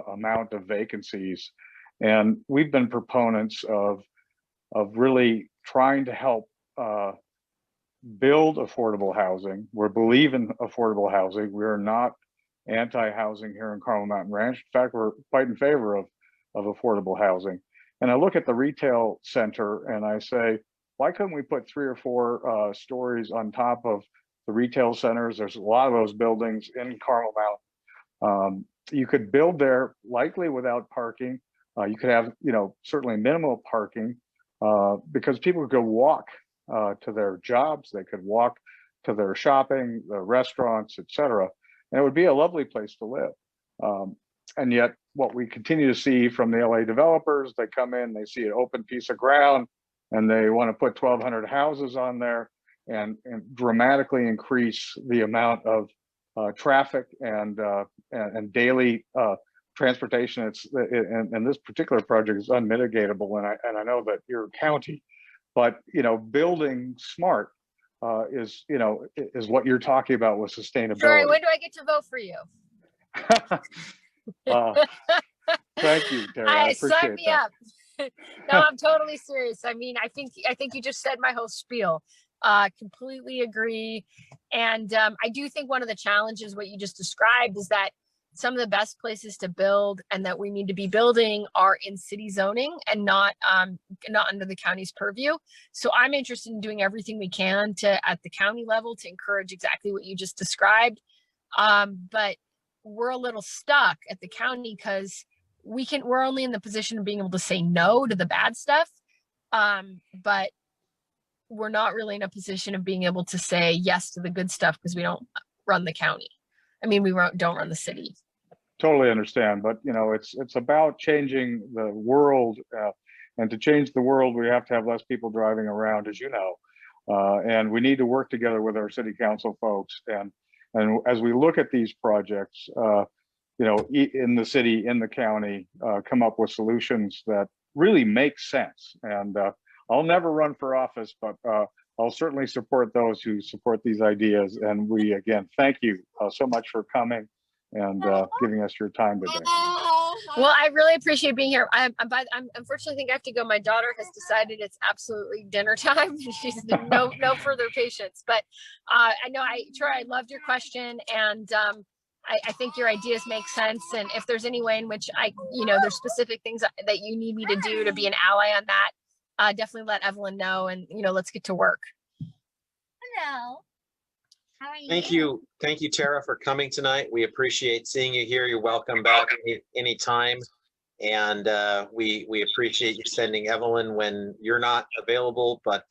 amount of vacancies. And we've been proponents of really trying to help build affordable housing. We believe in affordable housing. We're not anti-housing here in Carmel Mountain Ranch. In fact, we're quite in favor of affordable housing. And I look at the retail center and I say, why couldn't we put 3 or 4 stories on top of the retail centers? There's a lot of those buildings in Carmel Mountain. You could build there likely without parking. You could have, certainly minimal parking because people could go walk to their jobs. They could walk to their shopping, the restaurants, etc. And it would be a lovely place to live. And yet what we continue to see from the LA developers, they come in, they see an open piece of ground and they want to put 1,200 houses on there and dramatically increase the amount of traffic and daily transportation. And this particular project is unmitigatable. And I know that you're a county, but building smart is what you're talking about with sustainability. Sorry, when do I get to vote for you? Thank you, Tara. I appreciate sign me that. up. No, I'm totally serious. I mean, I think you just said my whole spiel. Completely agree. And I do think one of the challenges, what you just described, is that some of the best places to build and that we need to be building are in city zoning and not under the county's purview. So I'm interested in doing everything we can at the county level to encourage exactly what you just described. But we're a little stuck at the county because we're only in the position of being able to say no to the bad stuff. But we're not really in a position of being able to say yes to the good stuff because we don't run the county. I mean, we don't run the city. Totally understand, but it's about changing the world, and to change the world, we have to have less people driving around, as you know, and we need to work together with our city council folks. And as we look at these projects, in the city, in the county, come up with solutions that really make sense. And I'll never run for office, but I'll certainly support those who support these ideas. And we, again, thank you so much for coming and giving us your time today. Well, I really appreciate being here. I'm unfortunately think I have to go. My daughter has decided it's absolutely dinner time. She's no further patience. But I know, Troy, I loved your question, and I think your ideas make sense. And if there's any way in which there's specific things that you need me to do to be an ally on that, definitely let Evelyn know, and let's get to work. Hello. How are you? Thank you, Tara, for coming tonight. We appreciate seeing you here. You're welcome back anytime. And we appreciate you sending Evelyn when you're not available. But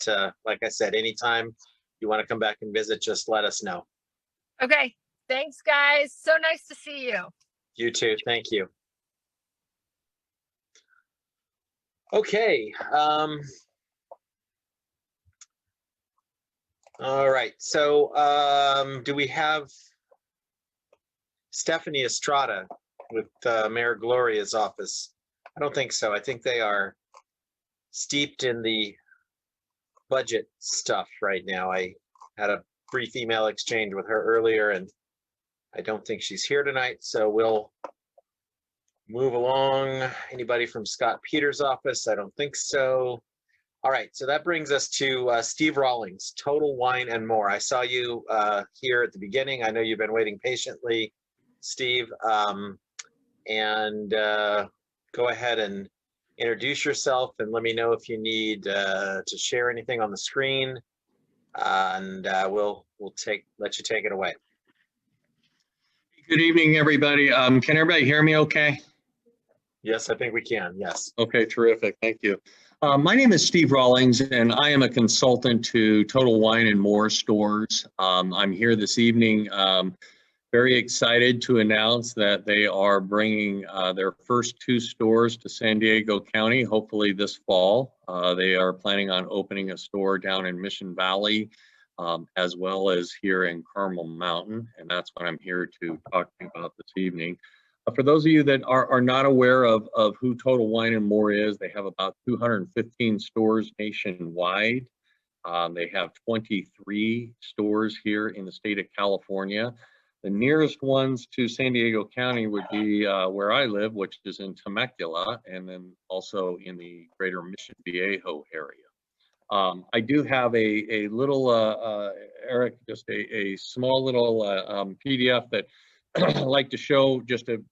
like I said, anytime you want to come back and visit, just let us know. Okay. Thanks, guys. So nice to see you. You too. Thank you. Okay. All right. So do we have Stephanie Estrada with Mayor Gloria's office? I don't think so. I think they are steeped in the budget stuff right now. I had a brief email exchange with her earlier, and I don't think she's here tonight. So we'll move along. Anybody from Scott Peters' office? I don't think so. All right, so that brings us to Steve Rawlings, Total Wine and More. I saw you here at the beginning. I know you've been waiting patiently, Steve. Go ahead and introduce yourself and let me know if you need to share anything on the screen, and we'll let you take it away. Good evening, everybody. Can everybody hear me okay? Yes, I think we can. Yes. Okay, terrific. Thank you. My name is Steve Rawlings, and I am a consultant to Total Wine and More stores. I'm here this evening, very excited to announce that they are bringing their first 2 stores to San Diego County, hopefully this fall. They are planning on opening a store down in Mission Valley, as well as here in Carmel Mountain, and that's what I'm here to talk to you about this evening. For those of you that are not aware of who Total Wine and More is, they have about 215 stores nationwide. They have 23 stores here in the state of California. The nearest ones to San Diego County would be where I live, which is in Temecula, and then also in the greater Mission Viejo area. I do have a little, Eric, just a small little PDF that I'd like to show just to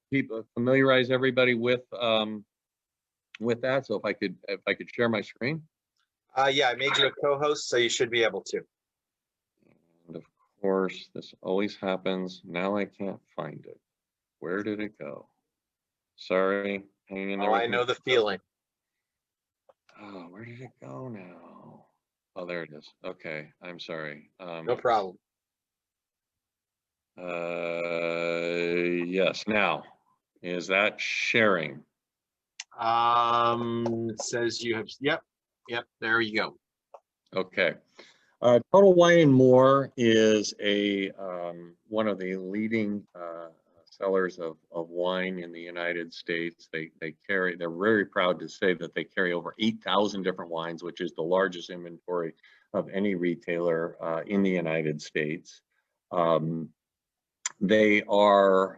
familiarize everybody with that. So if I could share my screen. Yeah, I made you a co-host, so you should be able to. And of course, this always happens. Now I can't find it. Where did it go? Sorry, hanging in there. Oh, I know the feeling. Oh, where did it go now? Oh, there it is. Okay, I'm sorry. No problem. Yes, now, is that sharing? It says you have, yep, there you go. Okay. Total Wine and More is one of the leading sellers of wine in the United States. They're very proud to say that they carry over 8,000 different wines, which is the largest inventory of any retailer in the United States. They're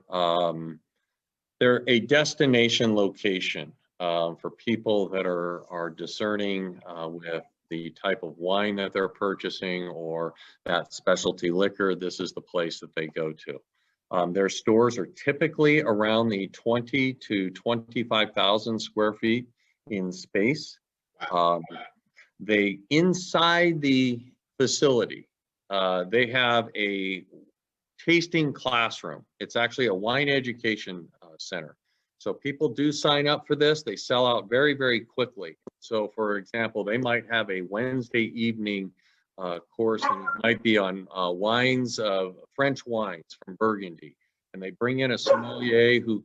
a destination location for people that are discerning with the type of wine that they're purchasing or that specialty liquor. This is the place that they go to. Their stores are typically around the 20 to 25,000 square feet in space. Inside the facility, they have a tasting classroom. It's actually a wine education center. So people do sign up for this. They sell out very, very quickly. So for example, they might have a Wednesday evening course, and it might be on French wines from Burgundy. And they bring in a sommelier who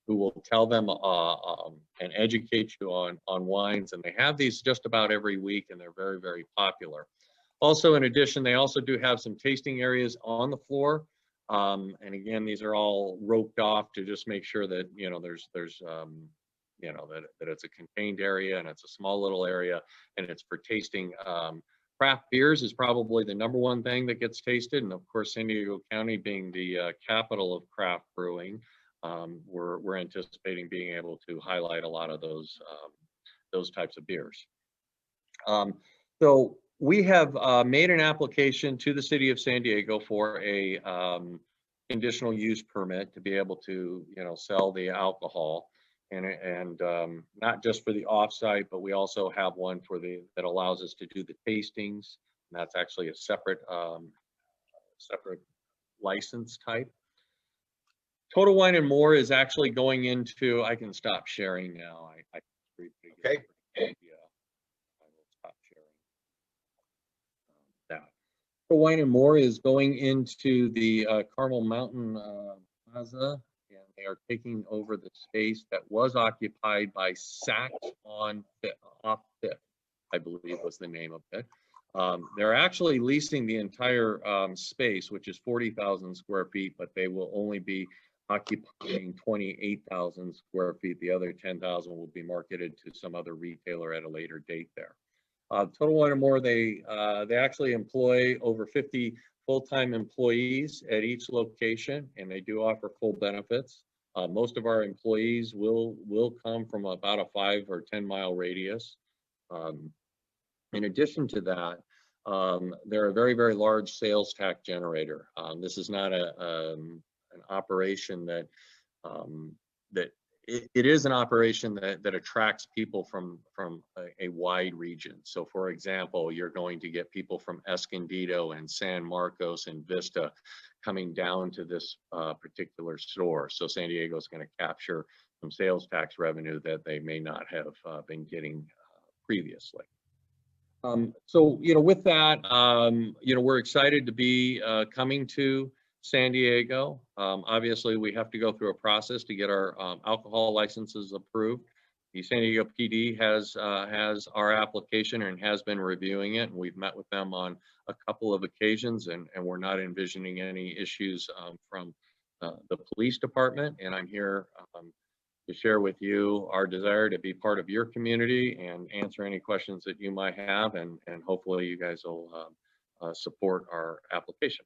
will tell them and educate you on wines. And they have these just about every week, and they're very, very popular. Also, in addition, they also do have some tasting areas on the floor. And again, these are all roped off to just make sure that, there's that it's a contained area and it's a small little area and it's for tasting. Craft beers is probably the #1 thing that gets tasted. And of course, San Diego County being the capital of craft brewing, we're anticipating being able to highlight a lot of those types of beers. So we have made an application to the city of San Diego for a conditional use permit to be able to, sell the alcohol, and not just for the offsite, but we also have one that allows us to do the tastings, and that's actually a separate license type. Total Wine and More is actually going into. I can stop sharing now. Okay. Wine and More is going into the Carmel Mountain Plaza, and They are taking over the space that was occupied by Saks off Fifth, I believe was the name of it. They're actually leasing the entire space, which is 40,000 square feet, but they will only be occupying 28,000 square feet. The other 10,000 will be marketed to some other retailer at a later date there. Total Wine & More, they actually employ over 50 full-time employees at each location, and they do offer full benefits. Most of our employees will come from about a 5 or 10 mile radius. In addition to that, they're a very, very large sales tax generator. This is not an operation that it is an operation that attracts people from a wide region. So for example, you're going to get people from Escondido and San Marcos and Vista coming down to this particular store. So San Diego is going to capture some sales tax revenue that they may not have been getting previously. So, with that, we're excited to be coming to San Diego. Obviously, we have to go through a process to get our alcohol licenses approved. The San Diego PD has our application and has been reviewing it, and we've met with them on a couple of occasions, and we're not envisioning any issues from the police department. And I'm here to share with you our desire to be part of your community and answer any questions that you might have, and hopefully you guys will support our application.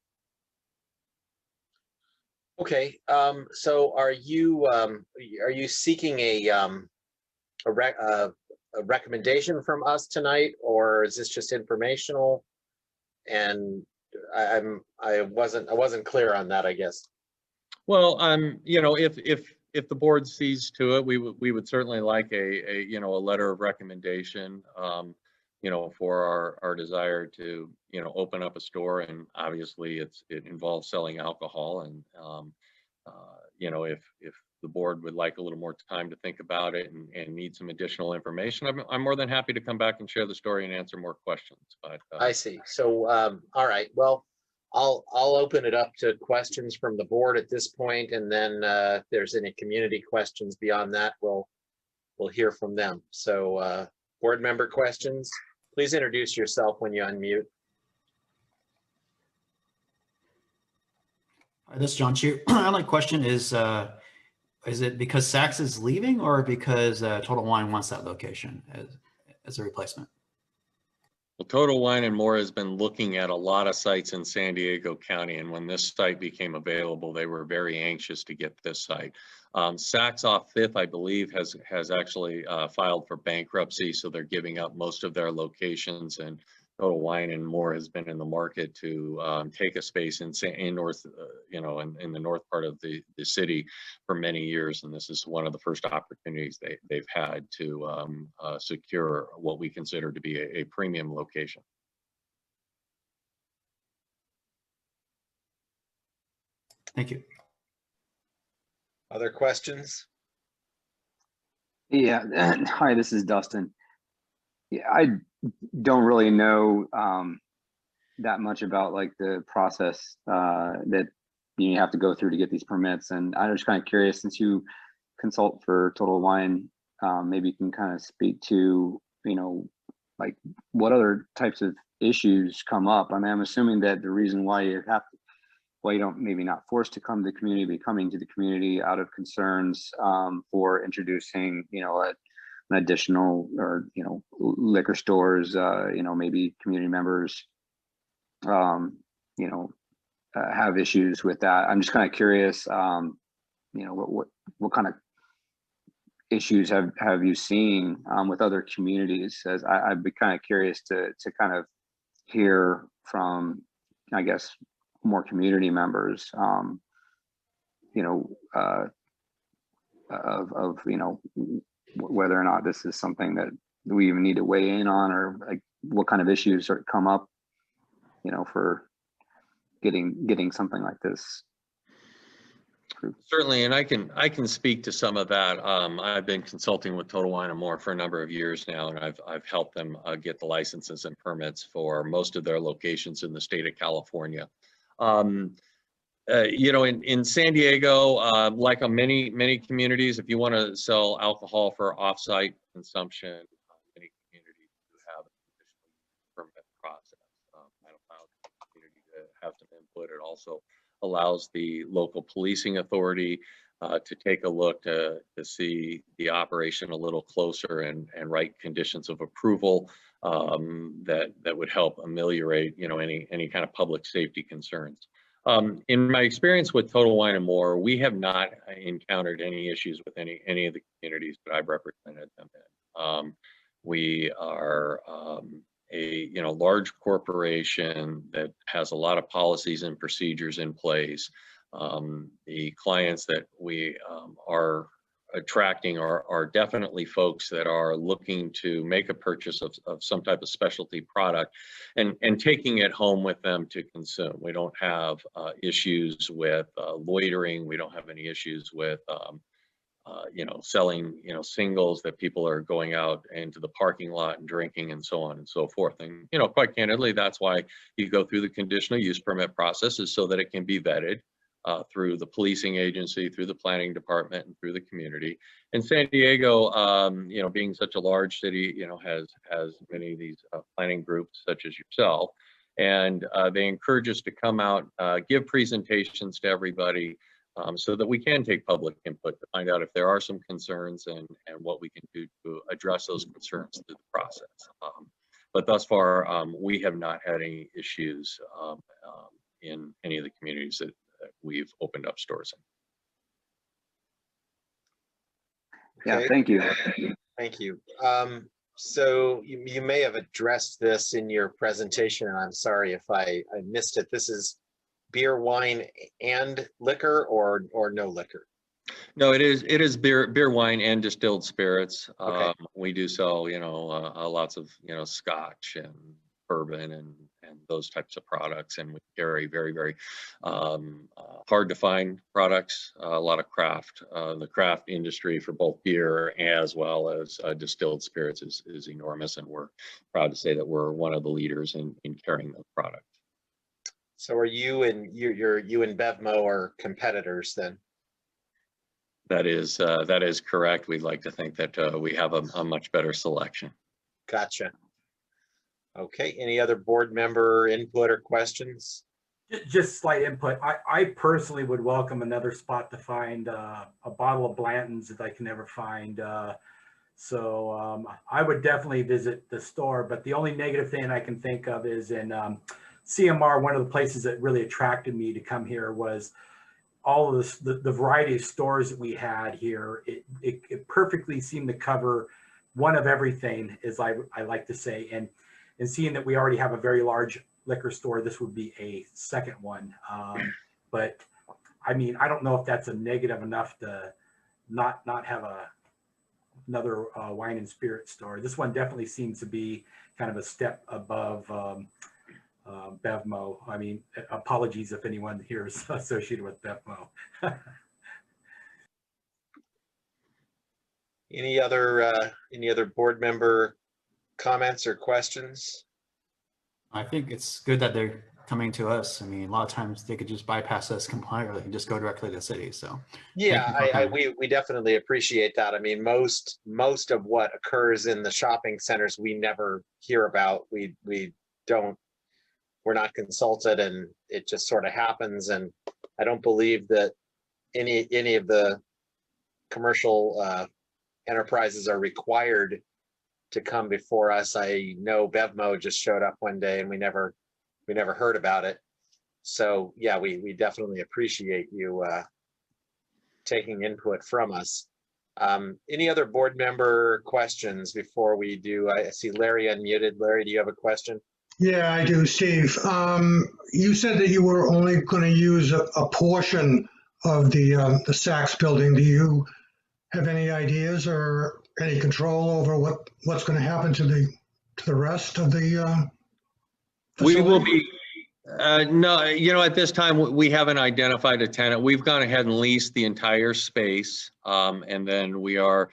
Okay, so are you seeking a recommendation from us tonight, or is this just informational? And I wasn't clear on that, I guess. Well, if the board sees to it, we would certainly like a letter of recommendation, for our desire to, open up a store. And obviously it involves selling alcohol. And, if the board would like a little more time to think about it and need some additional information, I'm more than happy to come back and share the story and answer more questions. But I see. So, all right, well, I'll open it up to questions from the board at this point, and then if there's any community questions beyond that, we'll hear from them. So board member questions, please introduce yourself when you unmute. Hi, this is John Chu. My only question is it because Saks is leaving, or because Total Wine wants that location as a replacement? Well, Total Wine & More has been looking at a lot of sites in San Diego County, and when this site became available, they were very anxious to get this site. Saks off Fifth, I believe, has actually filed for bankruptcy, so they're giving up most of their locations, and Total Wine & More has been in the market to take a space in north, in the north part of the city for many years, and this is one of the first opportunities they've had to secure what we consider to be a premium location. Thank you. Other questions? Yeah. Hi, this is Dustin. Yeah, I don't really know that much about like the process that you have to go through to get these permits, and I'm just kind of curious, since you consult for Total Wine, maybe you can kind of speak to like what other types of issues come up. I mean, I'm assuming that the reason why you don't, maybe not forced to come to the community, but coming to the community out of concerns for introducing an additional, or liquor stores, maybe community members have issues with that. I'm just kind of curious, what kind of issues have you seen with other communities? As I'd be kind of curious to kind of hear from, I guess, more community members, whether or not this is something that we even need to weigh in on, or like what kind of issues come up, for getting something like this. Certainly, and I can speak to some of that. I've been consulting with Total Wine & More for a number of years now, and I've helped them get the licenses and permits for most of their locations in the state of California. You know, in San Diego, like on many communities, if you want to sell alcohol for off-site consumption, many communities do have a conditional permit process. That allows the community to have some input. It also allows the local policing authority to take a look to see the operation a little closer and write conditions of approval that would help ameliorate, you know, any kind of public safety concerns. In my experience with Total Wine and More, we have not encountered any issues with any of the communities that I've represented them in. We are a large corporation that has a lot of policies and procedures in place. The clients that we are attracting are definitely folks that are looking to make a purchase of some type of specialty product and taking it home with them to consume. We don't have issues with loitering. We don't have any issues with selling singles that people are going out into the parking lot and drinking and so on and so forth. And quite candidly, that's why you go through the conditional use permit process, is so that it can be vetted through the policing agency, through the planning department, and through the community. And San Diego, being such a large city, has many of these planning groups such as yourself, and they encourage us to come out, give presentations to everybody, so that we can take public input to find out if there are some concerns and what we can do to address those concerns through the process. But thus far, we have not had any issues in any of the communities that we've opened up stores in. Yeah, thank you. Thank you. So you may have addressed this in your presentation, and I'm sorry if I missed it. This is beer, wine, and liquor, or no liquor? No, it is beer, wine, and distilled spirits. Okay. We do sell, lots of, scotch and bourbon and those types of products, and we carry very, very hard to find products. A lot of craft. The craft industry for both beer as well as distilled spirits is enormous, and we're proud to say that we're one of the leaders in carrying those products. So are you and Bevmo are competitors then? That is correct. We'd like to think that we have a much better selection. Gotcha. Okay, any other board member input or questions? Just slight input. I personally would welcome another spot to find a bottle of Blanton's that I can never find. So I would definitely visit the store, but the only negative thing I can think of is in CMR. One of the places that really attracted me to come here was all of this, the variety of stores that we had here. It perfectly seemed to cover one of everything, as I like to say, and seeing that we already have a very large liquor store, this would be a second one. But I mean, I don't know if that's a negative enough to not have another wine and spirit store. This one definitely seems to be kind of a step above Bevmo. I mean, apologies if anyone here is associated with Bevmo. Any other board member comments or questions? I think it's good that they're coming to us. I mean, a lot of times they could just bypass us completely and just go directly to the city. So yeah, we definitely appreciate that. I mean, most of what occurs in the shopping centers we never hear about. We're not consulted, and it just sort of happens. And I don't believe that any of the commercial enterprises are required to come before us. I know Bevmo just showed up one day and we never heard about it. So yeah, we definitely appreciate you taking input from us. Any other board member questions before we do? I see Larry unmuted. Larry, do you have a question? Yeah, I do, Steve. You said that you were only going to use a portion of the Saks building. Do you have any ideas or any control over what's going to happen to the rest of the We will be no, at this time we haven't identified a tenant. We've gone ahead and leased the entire space, and then we are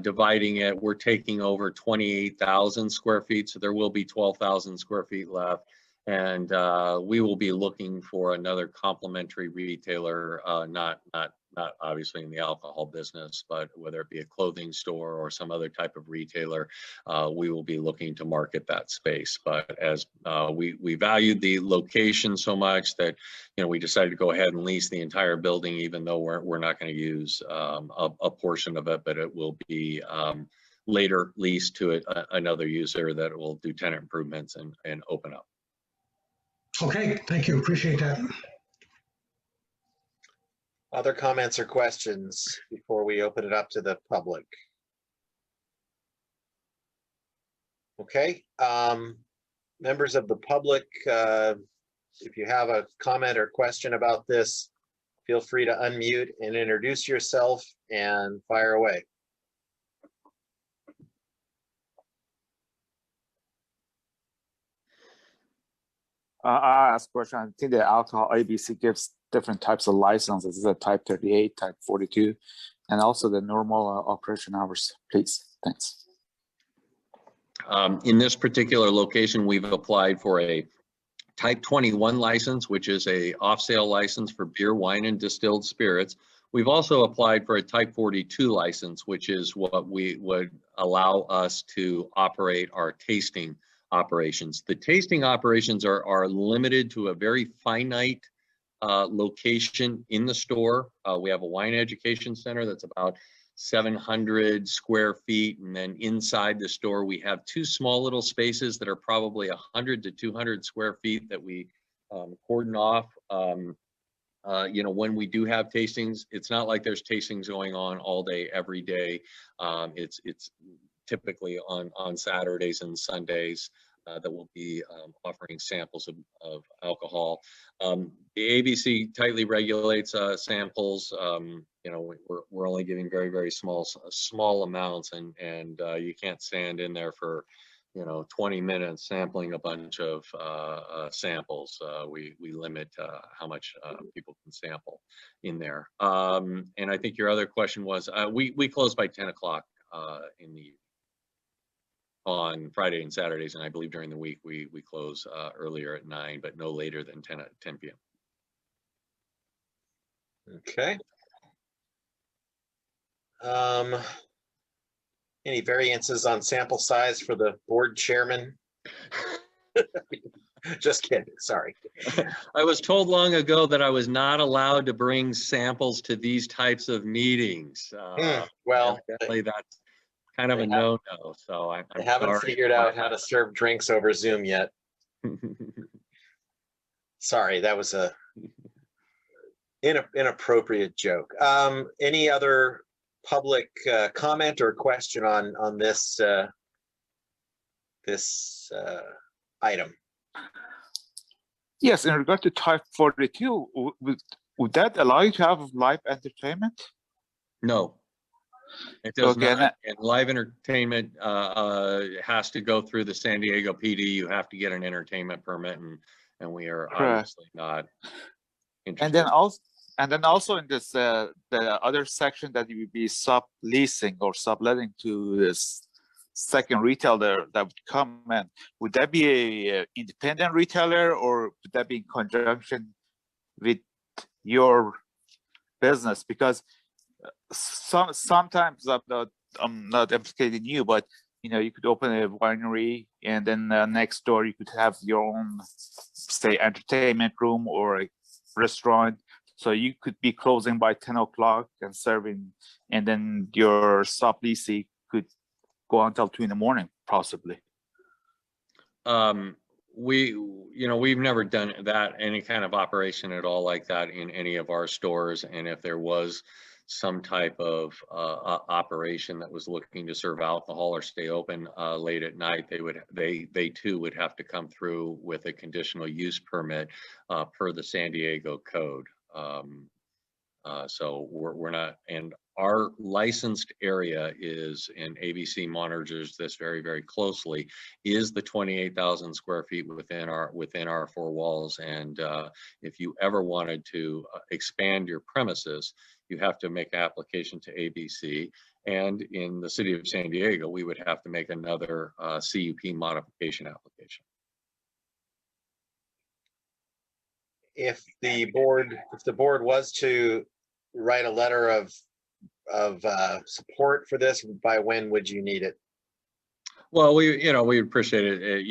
dividing it. We're taking over 28,000 square feet, so there will be 12,000 square feet left, And we will be looking for another complementary retailer, not obviously in the alcohol business, but whether it be a clothing store or some other type of retailer, we will be looking to market that space. But as we valued the location so much that, we decided to go ahead and lease the entire building, even though we're not going to use a portion of it, but it will be later leased to another user that will do tenant improvements and open up. Okay, thank you. Appreciate that. Other comments or questions before we open it up to the public? Okay, members of the public, if you have a comment or question about this, feel free to unmute and introduce yourself and fire away. I ask a question. I think the alcohol ABC gives different types of licenses. Is it type 38, type 42, and also the normal operation hours, please. Thanks. In this particular location, we've applied for a type 21 license, which is a off-sale license for beer, wine, and distilled spirits. We've also applied for a type 42 license, which is what we would allow us to operate our tasting operations. The tasting operations are limited to a very finite location in the store. We have a wine education center that's about 700 square feet, and then inside the store we have two small little spaces that are probably 100 to 200 square feet that we cordon off. When we do have tastings, it's not like there's tastings going on all day every day. It's typically on Saturdays and Sundays that will be offering samples of alcohol. The ABC tightly regulates samples. We're only giving very, very small amounts, and you can't stand in there for 20 minutes sampling a bunch of samples. We limit how much people can sample in there. And I think your other question was, we close by 10 o'clock on Friday and Saturdays, and I believe during the week we close earlier at 9, but no later than 10 p.m. Okay. Any variances on sample size for the board chairman? Just kidding, sorry. I was told long ago that I was not allowed to bring samples to these types of meetings. Well, definitely that's kind of a no-no, so I haven't figured out how to serve drinks over Zoom yet. Sorry, that was a inappropriate joke. Any other public comment or question on this item? Yes, in regard to type 42, would that allow you to have live entertainment? No. It does Okay, not. And live entertainment has to go through the San Diego PD. You have to get an entertainment permit, and we are obviously not interested. And then also in this the other section that you would be subleasing or subletting to this second retailer that would come in, would that be a independent retailer, or would that be in conjunction with your business? Because sometimes I'm not implicating you, but you could open a winery, and then next door you could have your own, say, entertainment room or a restaurant. So you could be closing by 10 o'clock and serving, and then your subleasee could go until 2 in the morning, possibly. We've never done that, any kind of operation at all like that in any of our stores. And if there was some type of operation that was looking to serve alcohol or stay open late at night, they too would have to come through with a conditional use permit per the San Diego code. So we're not, and our licensed area is, and ABC monitors this very, very closely, is the 28,000 square feet within our four walls. And if you ever wanted to expand your premises, you have to make an application to ABC. And in the city of San Diego, we would have to make another CUP modification application. if the board was to write a letter of support for this, by when would you need it? Well, we appreciate it,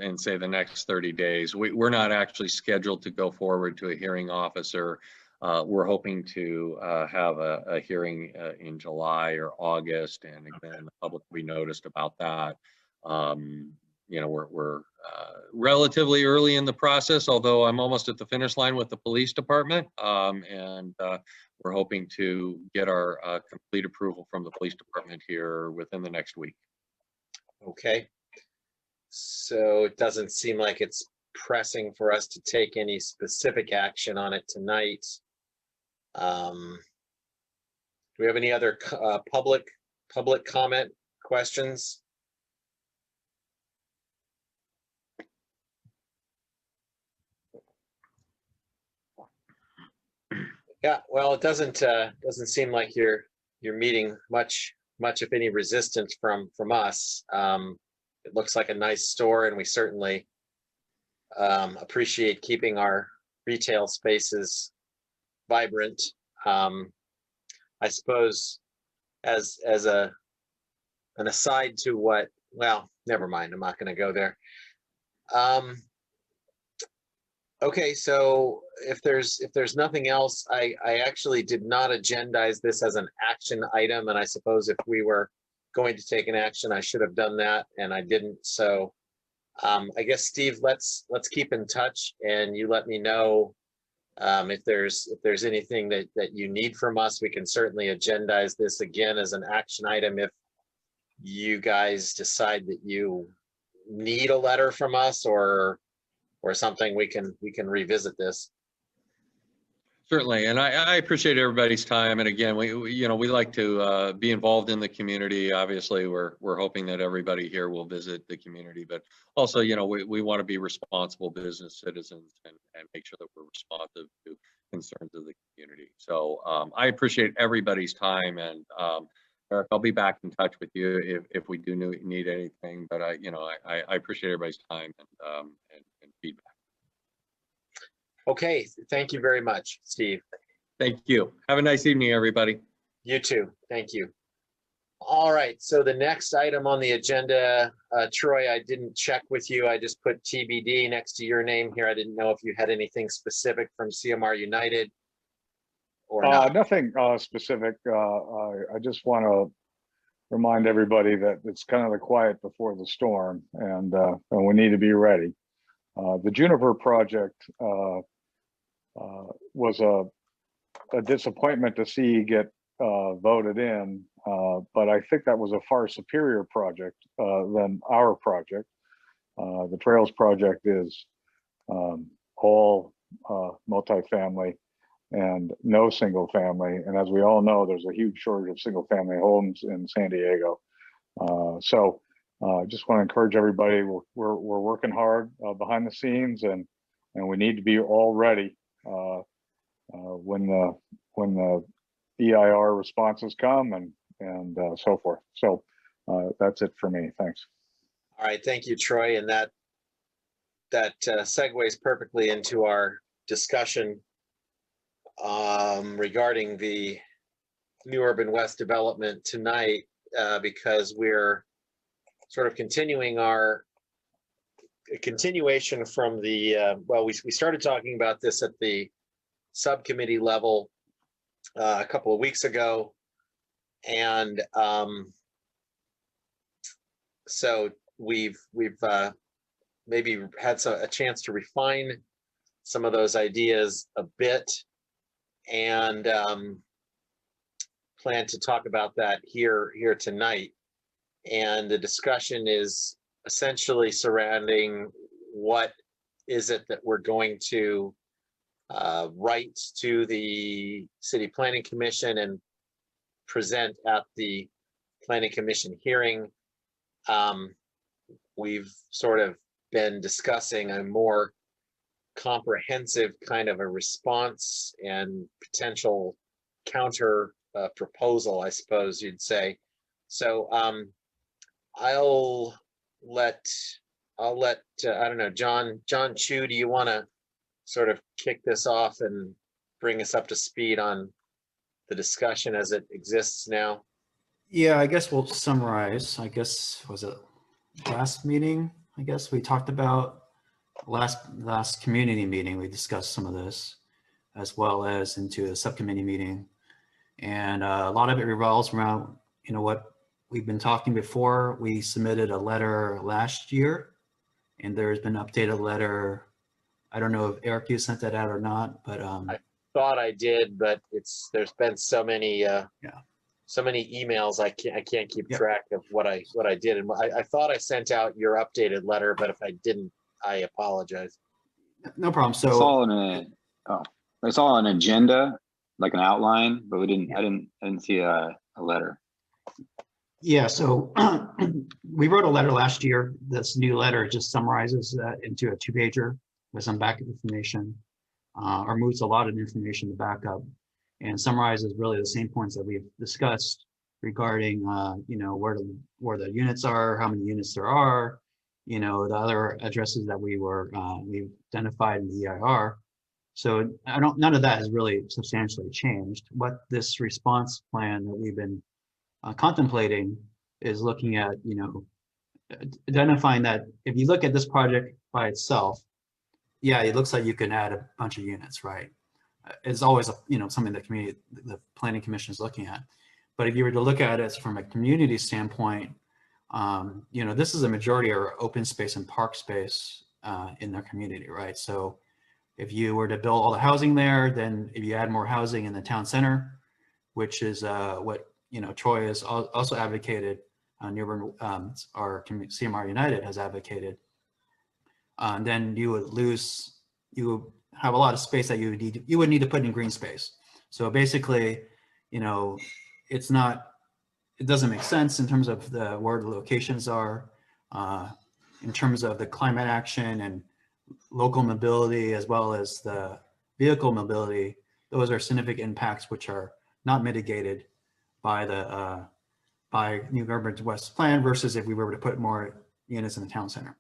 and say the next 30 days. We're not actually scheduled to go forward to a hearing officer. We're hoping to have a hearing in July or August, and again, the public will be noticed about that. We're relatively early in the process, although I'm almost at the finish line with the police department, and we're hoping to get our complete approval from the police department here within the next week. Okay. So it doesn't seem like it's pressing for us to take any specific action on it tonight. Do we have any other public comment questions? Yeah, well, it doesn't seem like you're meeting much of any resistance from us. It looks like a nice store, and we certainly appreciate keeping our retail spaces vibrant. I suppose as an aside to what, well, never mind, I'm not going to go there. Okay, so if there's nothing else, I actually did not agendize this as an action item, and I suppose if we were going to take an action, I should have done that, and I didn't. So I guess, Steve, let's keep in touch, and you let me know if there's anything that you need from us. We can certainly agendize this again as an action item if you guys decide that you need a letter from us or something. We can revisit this. Certainly, and I appreciate everybody's time. And again, we like to be involved in the community. Obviously, we're hoping that everybody here will visit the community, but also, we want to be responsible business citizens and make sure that we're responsive to concerns of the community. So I appreciate everybody's time, and Eric, I'll be back in touch with you if we do need anything. But I appreciate everybody's time and feedback. Okay, thank you very much, Steve. Thank you. Have a nice evening, everybody. You too. Thank you. All right, so the next item on the agenda, Troy, I didn't check with you. I just put TBD next to your name here. I didn't know if you had anything specific from CMR United or not. Nothing specific. I just want to remind everybody that it's kind of the quiet before the storm, and we need to be ready. The Juniper project was a disappointment to see get voted in, but I think that was a far superior project than our project. The Trails project is all multifamily and no single family, and as we all know, there's a huge shortage of single family homes in San Diego. So just want to encourage everybody, we're working hard behind the scenes, and we need to be all ready when the EIR responses come and so forth. So that's it for me. Thanks. All right, thank you, Troy. And that segues perfectly into our discussion regarding the New Urban West development tonight, because we're sort of continuation from the, well, we started talking about this at the subcommittee level a couple of weeks ago. And so we've maybe had a chance to refine some of those ideas a bit, and plan to talk about that here tonight. And the discussion is essentially surrounding what is it that we're going to write to the City Planning Commission and present at the Planning Commission hearing. We've sort of been discussing a more comprehensive kind of a response and potential counter proposal, I suppose you'd say. So I'll let I don't know, John Chu, do you want to sort of kick this off and bring us up to speed on the discussion as it exists now? Yeah, I guess we'll summarize. I guess, was it last meeting? I guess we talked about last community meeting, we discussed some of this, as well as into a subcommittee meeting. And a lot of it revolves around, what we've been talking before. We submitted a letter last year, and there's been an updated letter. I don't know if Eric, you sent that out or not, but I thought I did, but there's been so many so many emails, I can't keep track of what I did. And I thought I sent out your updated letter, but if I didn't, I apologize. No problem. So I saw an agenda, like an outline, but I didn't see a letter. Yeah, so we wrote a letter last year. This new letter just summarizes that into a 2-pager with some backup information, or moves a lot of information to back up, and summarizes really the same points that we've discussed regarding, where the units are, how many units there are, the other addresses that we've identified in the EIR. So none of that has really substantially changed. What this response plan that we've been contemplating is looking at, identifying that if you look at this project by itself, yeah, it looks like you can add a bunch of units, right? It's always, something that the planning commission is looking at. But if you were to look at it from a community standpoint, this is a majority of open space and park space in their community, right? So if you were to build all the housing there, then if you add more housing in the town center, which is what Troy has also advocated, our CMR United has advocated, then you would have a lot of space that you would need to put in green space. So basically, it doesn't make sense in terms of where the locations are, in terms of the climate action and local mobility, as well as the vehicle mobility. Those are significant impacts which are not mitigated by the New Urban West plan versus if we were to put more units in the town center.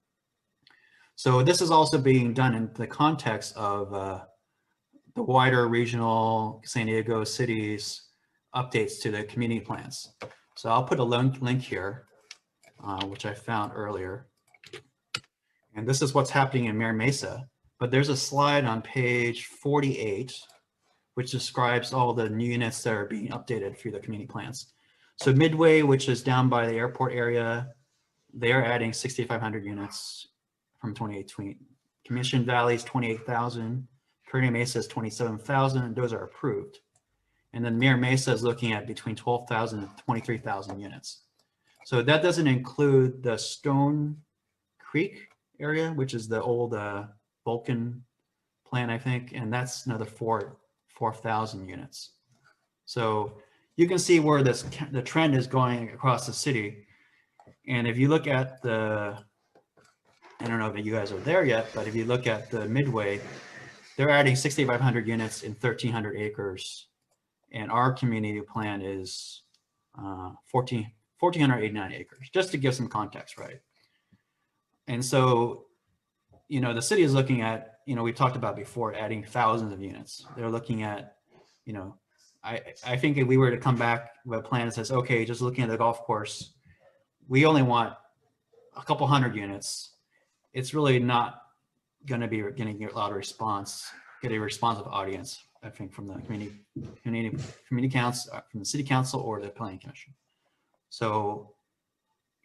So this is also being done in the context of the wider regional San Diego cities updates to the community plans. So I'll put a link here, which I found earlier. And this is what's happening in Mare Mesa. But there's a slide on page 48, which describes all the new units that are being updated through the community plans. So Midway, which is down by the airport area, they're adding 6,500 units from 2018. Commission Valley is 28,000. Kearney Mesa is 27,000. Those are approved. And then Mare Mesa is looking at between 12,000 and 23,000 units. So that doesn't include the Stone Creek area, which is the old Vulcan plant, I think, and that's another 4,000 units. So you can see where the trend is going across the city. And if you look at I don't know if you guys are there yet, but if you look at the Midway, they're adding 6,500 units in 1,300 acres. And our community plan is 1,489 acres, just to give some context, right? And so, the city is looking at, we talked about before, adding thousands of units. They're looking at, I think if we were to come back with a plan that says, okay, just looking at the golf course, we only want a couple hundred units. It's really not going to be getting a lot of response, get a responsive audience, I think, from the community council, from the city council or the planning commission. So,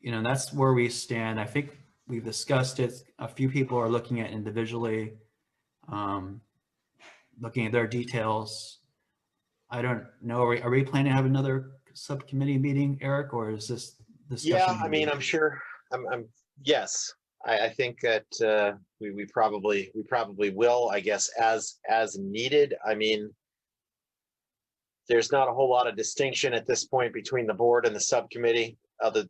that's where we stand. I think we've discussed it. A few people are looking at individually, looking at their details. I don't know. Are we planning to have another subcommittee meeting, Eric, or is this discussion? Yeah, I mean, I'm sure. Yes, I think that we probably will. I guess as needed. I mean, there's not a whole lot of distinction at this point between the board and the subcommittee. Other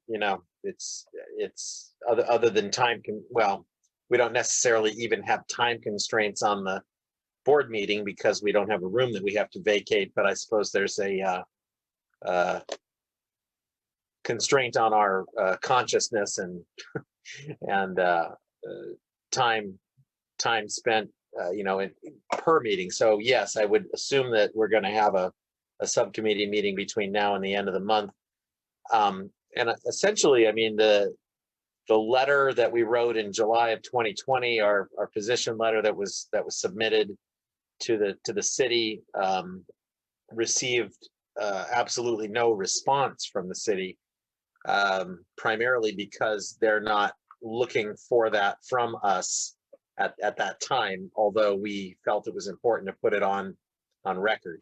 than time. Well, we don't necessarily even have time constraints on the board meeting because we don't have a room that we have to vacate. But I suppose there's a constraint on our consciousness and time spent per meeting. So yes, I would assume that we're going to have a subcommittee meeting between now and the end of the month. And essentially, I mean, the letter that we wrote in July of 2020, our position letter that was submitted to the city, received absolutely no response from the city, primarily because they're not looking for that from us at that time, although we felt it was important to put it on record.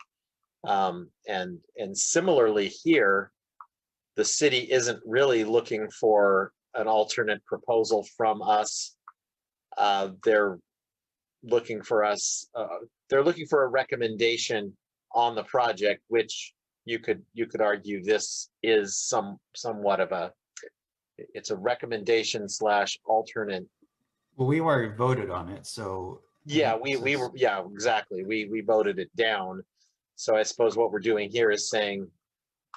And similarly here, the city isn't really looking for an alternate proposal from us. They're looking for us. They're looking for a recommendation on the project, which you could argue this is somewhat of it's a recommendation / alternate. Well, we already voted on it, so. Yeah, yeah, exactly. We voted it down. So I suppose what we're doing here is saying,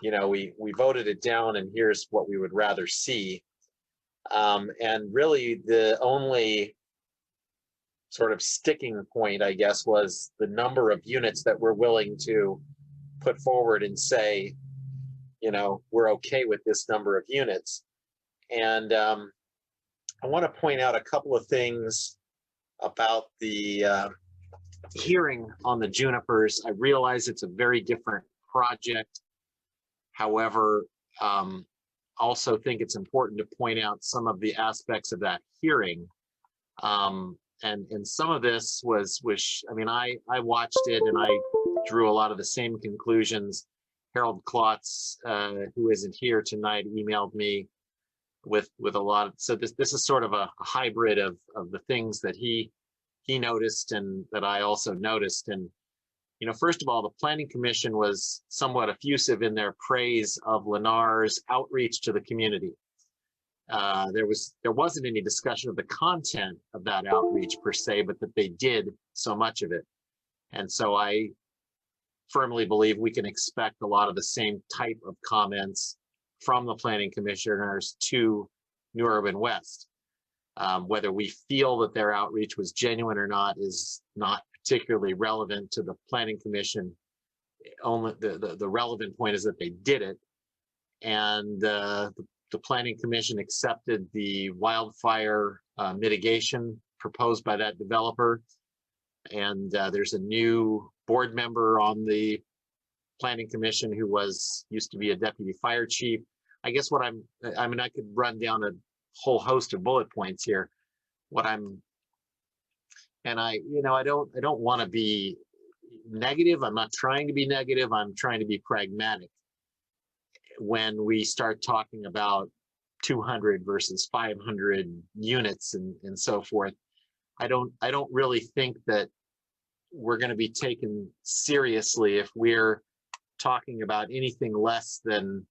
we voted it down and here's what we would rather see. And really the only sort of sticking point, I guess, was the number of units that we're willing to put forward and say, we're okay with this number of units. And I want to point out a couple of things about the hearing on the junipers. I realize it's a very different project. However, also think it's important to point out some of the aspects of that hearing. And some of this was, I mean, I watched it and I drew a lot of the same conclusions. Harold Klotz, who isn't here tonight, emailed me with a lot of, so this is sort of a hybrid of the things that he noticed and that I also noticed. And first of all, the Planning Commission was somewhat effusive in their praise of Lennar's outreach to the community. There wasn't any discussion of the content of that outreach per se, but that they did so much of it. And so I firmly believe we can expect a lot of the same type of comments from the planning commissioners to New Urban West. Whether we feel that their outreach was genuine or not is not particularly relevant to the planning commission. Only the relevant point is that they did it. And the planning commission accepted the wildfire mitigation proposed by that developer. And there's a new board member on the planning commission who used to be a deputy fire chief. I guess I mean, I could run down a whole host of bullet points here. I don't want to be negative. I'm not trying to be negative. I'm trying to be pragmatic. When we start talking about 200 versus 500 units and so forth, I don't really think that we're going to be taken seriously if we're talking about anything less than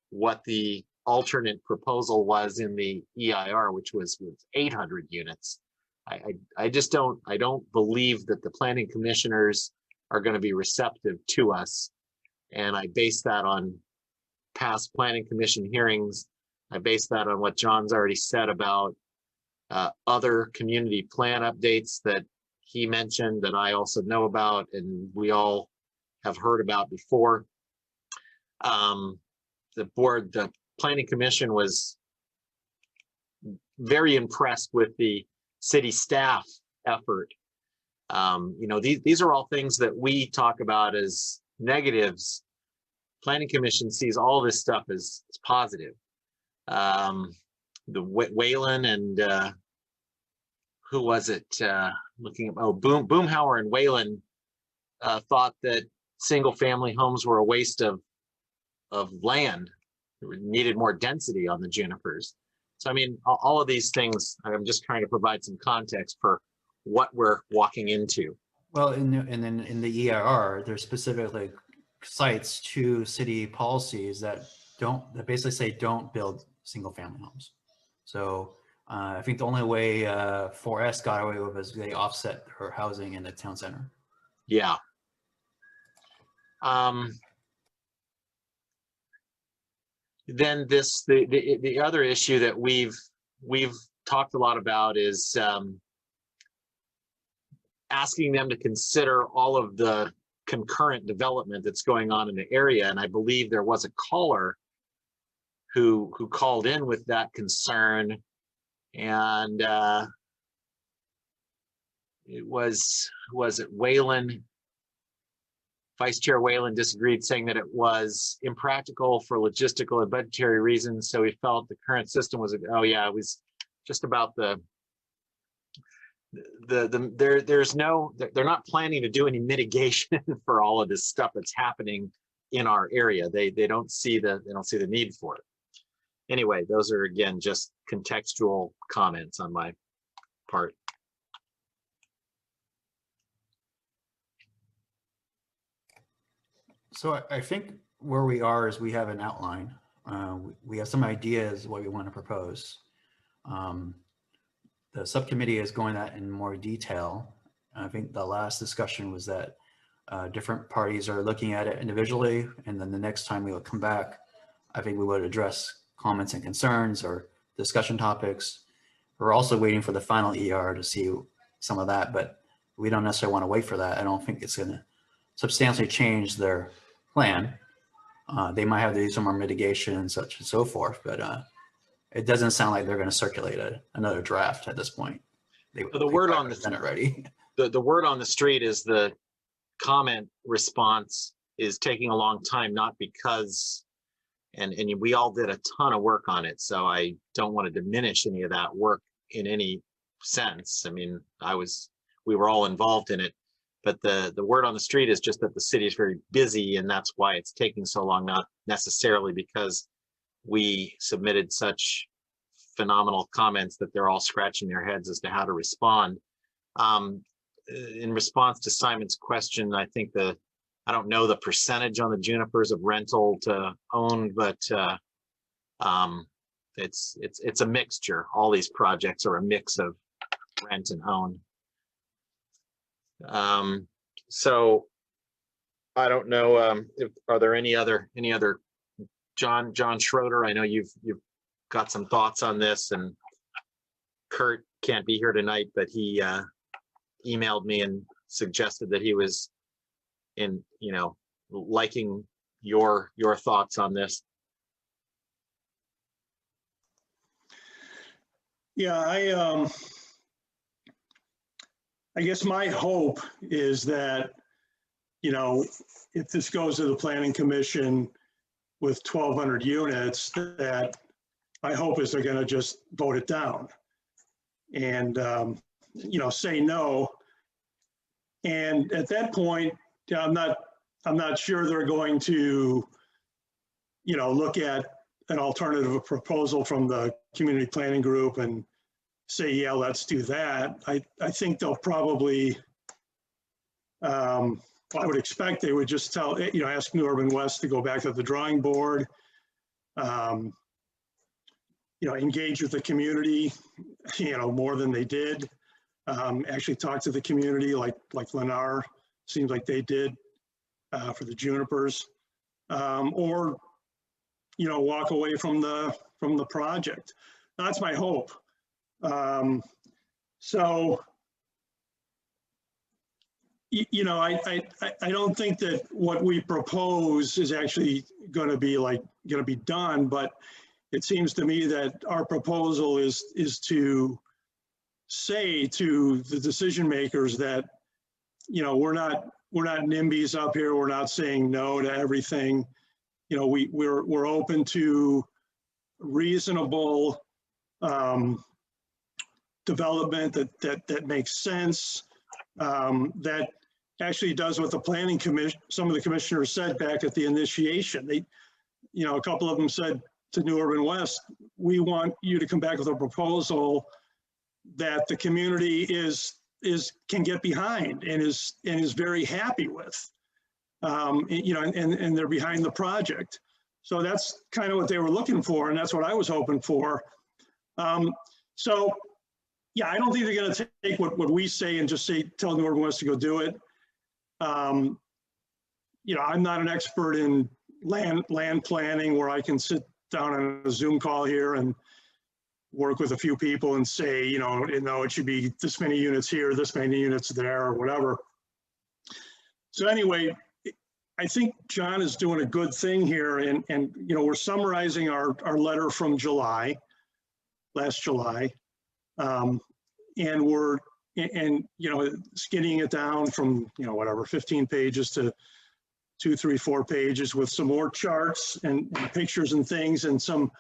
what the alternate proposal was in the EIR, which was 800 units. I just don't believe that the planning commissioners are going to be receptive to us. And I base that on past planning commission hearings. I base that on what John's already said about other community plan updates that he mentioned that I also know about and we all have heard about before. The planning commission was very impressed with the city staff effort. These are all things that we talk about as negatives. Planning commission sees all this stuff as positive. The Whalen and who was it? Looking at Boomhauer and Whalen thought that single family homes were a waste of land. It needed more density on the junipers. So I mean, all of these things, I'm just trying to provide some context for what we're walking into. Well, and then in the EIR, there's specifically cites two city policies that basically say don't build single family homes. So I think the only way 4S got away with is they offset her housing in the town center. Yeah. Then the other issue that we've talked a lot about is asking them to consider all of the concurrent development that's going on in the area. And I believe there was a caller who called in with that concern. And it was it Whalen? Vice Chair Whalen disagreed, saying that it was impractical for logistical and budgetary reasons. So he felt the current system was, oh yeah, it was just about there's no, they're not planning to do any mitigation for all of this stuff that's happening in our area. They don't see the need for it. Anyway, those are again just contextual comments on my part. So I think where we are is we have an outline. We have some ideas what we want to propose. The subcommittee is going that in more detail. I think the last discussion was that different parties are looking at it individually, and then the next time we will come back, I think we would address comments and concerns or discussion topics. We're also waiting for the final ER to see some of that, but we don't necessarily want to wait for that. I don't think it's going to substantially change their plan. They might have to do some more mitigation and such and so forth, but it doesn't sound like they're going to circulate another draft at this point. The word on the word on the street is the comment response is taking a long time, not because, and we all did a ton of work on it, so I don't want to diminish any of that work in any sense. I mean, we were all involved in it, but the word on the street is just that the city is very busy, and that's why it's taking so long, not necessarily because we submitted such phenomenal comments that they're all scratching their heads as to how to respond. In response to Simon's question, I think I don't know the percentage on the junipers of rental to owned, but it's a mixture. All these projects are a mix of rent and own. So I don't know, are there any other John Schroeder, I know you've got some thoughts on this, and Kurt can't be here tonight, but he emailed me and suggested that he was liking your thoughts on this. Yeah, I guess my hope is that, if this goes to the Planning Commission with 1,200 units, that my hope is they're going to just vote it down and, say no. And at that point, I'm not sure they're going to, look at an alternative proposal from the community planning group and say, yeah, let's do that. I think they'll probably, I would expect they would just ask New Urban West to go back to the drawing board, engage with the community, more than they did. Actually talk to the community like Lennar seems like they did for the junipers, or walk away from the project. That's my hope. So I don't think that what we propose is actually going to be done, but it seems to me that our proposal is to say to the decision makers that, we're not NIMBYs up here. We're not saying no to everything. We're open to reasonable development that makes sense, that actually does what the planning commission, some of the commissioners said back at the initiation. They, a couple of them said to New Urban West, we want you to come back with a proposal that the community can get behind and is very happy with, and they're behind the project. So that's kind of what they were looking for, and that's what I was hoping for. So yeah, I don't think they're going to take what we say and just tell New Urban West to go do it. I'm not an expert in land planning where I can sit down on a Zoom call here and work with a few people and say, it should be this many units here, this many units there, or whatever. So anyway, I think John is doing a good thing here, and we're summarizing our letter from last July, and we're skinning it down from 15 pages to 2, 3, 4 pages with some more charts and pictures and things, and some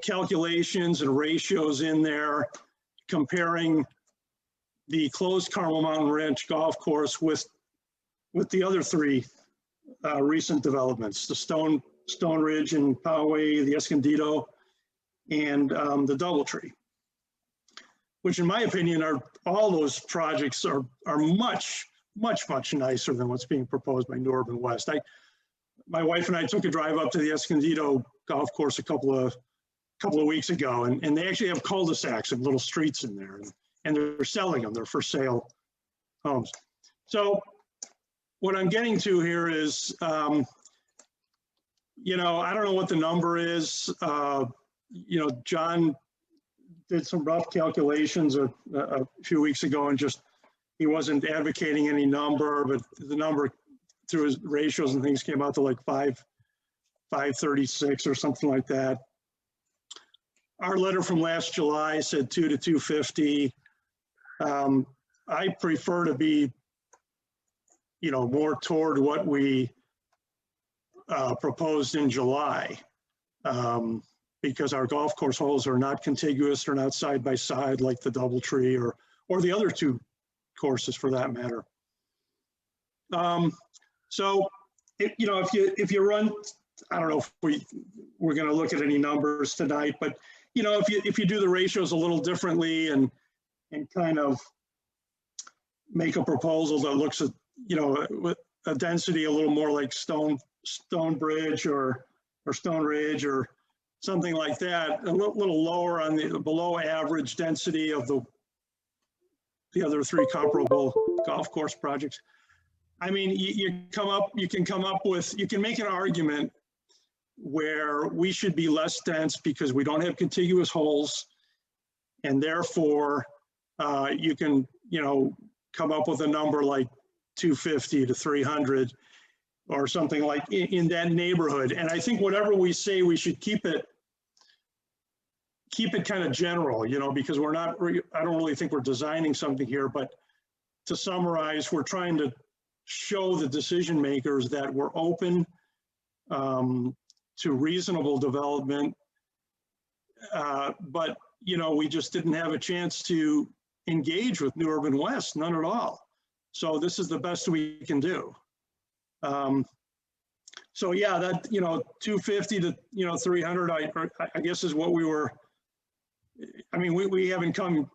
calculations and ratios in there, comparing the closed Carmel Mountain Ranch golf course with the other 3 recent developments, the Stone Ridge and Poway, the Escondido, and the Doubletree, which in my opinion all those projects are much nicer than what's being proposed by New Urban West. My wife and I took a drive up to the Escondido golf course a couple of weeks ago, and they actually have cul-de-sacs and little streets in there, and they're selling them. They're for sale homes. So what I'm getting to here is, I don't know what the number is. John did some rough calculations a few weeks ago, and he wasn't advocating any number, but the number through his ratios and things came out to like 536 or something like that. Our letter from last July said 2 to 250. I prefer to be, more toward what we proposed in July, because our golf course holes are not contiguous, they're not side by side like the Doubletree or the other 2 courses for that matter. So, if you run, I don't know if we're going to look at any numbers tonight, but if you do the ratios a little differently and kind of make a proposal that looks at with a density a little more like Stonebridge or Stone Ridge or something like that, a little lower on the below average density of the other 3 comparable golf course projects. I mean, you can make an argument where we should be less dense because we don't have contiguous holes, and therefore you can come up with a number like 250 to 300 or something like in that neighborhood. And I think whatever we say, we should keep it kind of general, because I don't really think we're designing something here, but to summarize, we're trying to show the decision makers that we're open to reasonable development, but we just didn't have a chance to engage with New Urban West, none at all. So this is the best we can do. So yeah, that 250 to 300, I guess is what we were. I mean, we haven't come.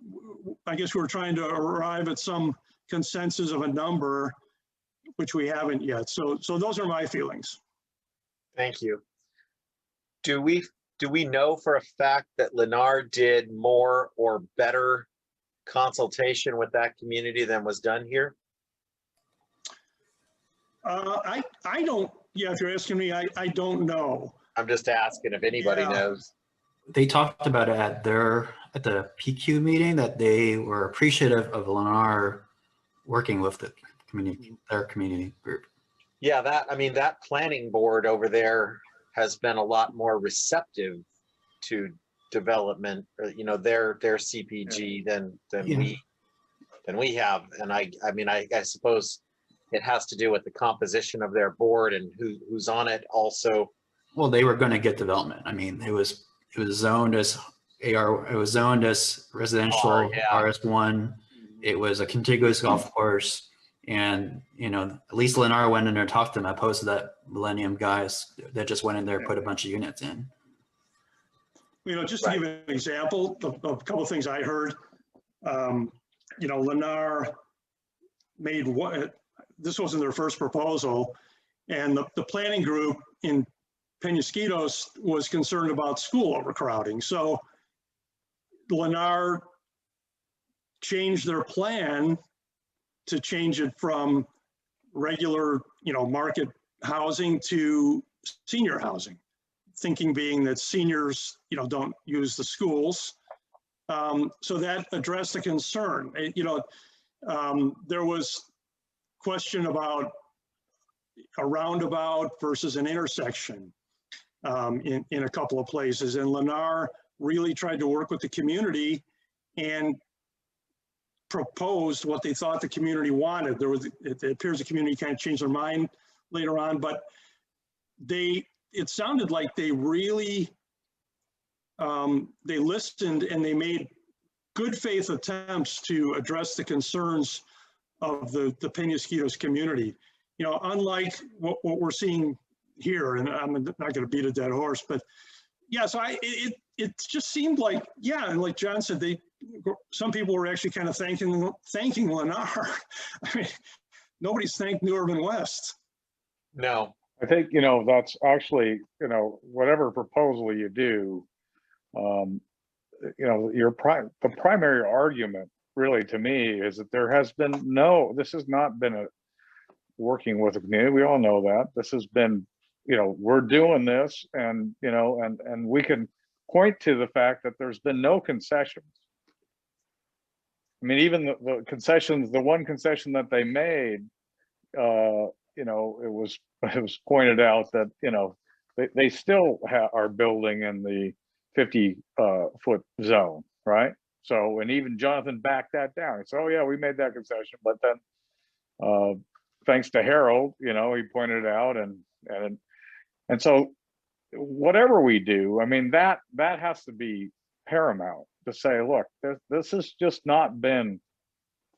I guess we're trying to arrive at some consensus of a number, which we haven't yet. So those are my feelings. Thank you. Do we know for a fact that Lennar did more or better consultation with that community than was done here? I don't. Yeah, if you're asking me, I don't know. I'm just asking if anybody knows. They talked about it at the PQ meeting that they were appreciative of Lennar working with the community, their community group. Yeah, that planning board over there has been a lot more receptive to development, their CPG than we have. And I suppose it has to do with the composition of their board and who's on it also. Well, they were going to get development. I mean, it was zoned as residential RS1. It was a contiguous golf course, and at least Lennar went in there and talked to them opposed to that Millennium guys that just went in there and put a bunch of units in. Just to give an example of a couple of things I heard, Lennar made this wasn't their first proposal, and the planning group in Penasquitos was concerned about school overcrowding. So Lennar changed their plan to change it from regular, market housing to senior housing, thinking being that seniors, don't use the schools So that addressed the concern. There was question about a roundabout versus an intersection in a couple of places. And Lennar really tried to work with the community and proposed what they thought the community wanted. It appears the community kind of changed their mind later on, but it sounded like they really, they listened and they made good faith attempts to address the concerns of the Penasquitos community. Unlike what we're seeing here, and I'm not going to beat a dead horse, but yeah, so it just seemed like, yeah, and like John said, some people were actually kind of thanking Lennar. I mean, nobody's thanked New Urban West. No. I think, that's actually, whatever proposal you do, the primary argument really to me is that there has been this has not been working with the community. We all know that. This has been, we're doing this and, and we can point to the fact that there's been no concessions. I mean, even the concessions, the one concession that they made, it was pointed out that, they still are building in the 50-foot zone, right? So, and even Jonathan backed that down. He said, oh yeah, we made that concession, but then thanks to Harold, he pointed it out and so whatever we do, I mean, that has to be paramount to say, look, this has just not been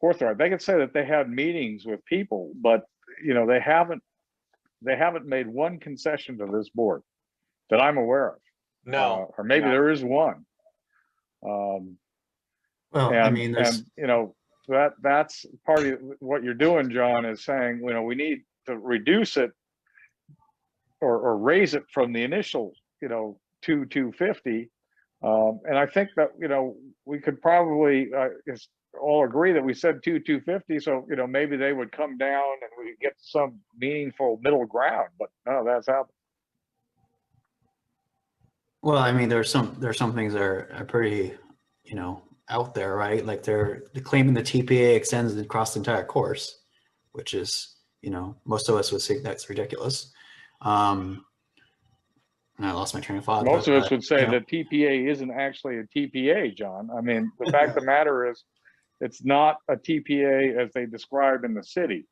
forthright. They could say that they had meetings with people, but they haven't made one concession to this board that I'm aware of. No. Or maybe there is one. Well, I mean, there's, that's part of what you're doing, John, is saying, we need to reduce it or raise it from the initial, 250. And I think that, we could probably all agree that we said 250. So, maybe they would come down and we get some meaningful middle ground, but none of that's happened. well, I mean, there's some things that are pretty, out there, right? Like they're claiming the TPA extends across the entire course, which is, most of us would think that's ridiculous. And I lost my train of thought. Most of us would say that TPA isn't actually a TPA, John. I mean, the fact of the matter is, it's not a TPA as they describe in the city.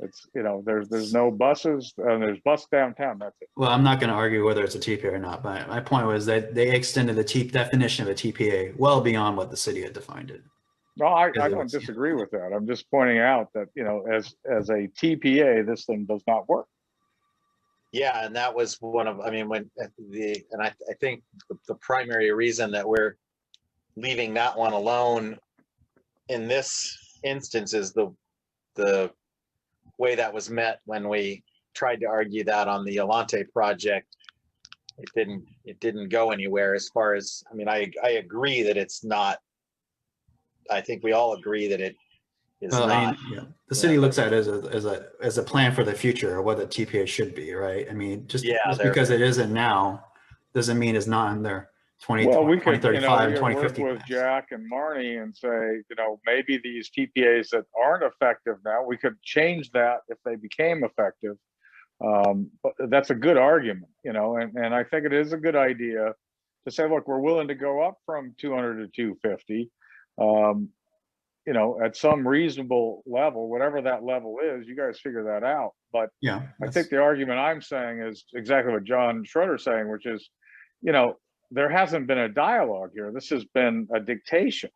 It's, there's no buses, there's bus downtown, that's it. Well, I'm not going to argue whether it's a TPA or not, but my point was that they extended the definition of a TPA well beyond what the city had defined it. No, I don't disagree with that. I'm just pointing out that, as a TPA, this thing does not work. Yeah, and that was one of, I think the primary reason that we're leaving that one alone in this instance is the way that was met when we tried to argue that on the Alante project. It didn't go anywhere as far as, I agree that it's not, I think we all agree that it is not. The city looks at it as a plan for the future or what the TPA should be, right? I mean, just because it isn't now doesn't mean it's not in their 2035 and 2050. Work with Jack and Marnie and say, maybe these TPAs that aren't effective now, we could change that if they became effective. But that's a good argument, and I think it is a good idea to say, look, we're willing to go up from 200 to 250, at some reasonable level, whatever that level is, you guys figure that out. But yeah, I think the argument I'm saying is exactly what John Schroeder's saying, which is, there hasn't been a dialogue here. This has been a dictation.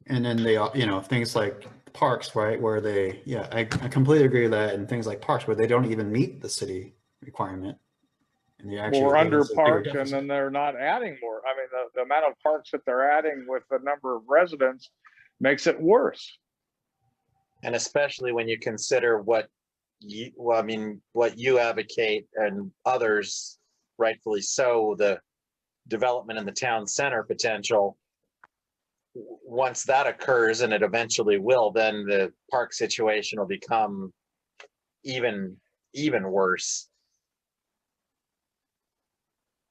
And then they, things like parks, right? Where I completely agree with that. And things like parks where they don't even meet the city requirement. And they actually we're under parks, and then they're not adding more. I mean, the amount of parks that they're adding with the number of residents makes it worse. And especially when you consider what you advocate and others, rightfully so, the development in the town center potential. Once that occurs, and it eventually will, then the park situation will become even worse.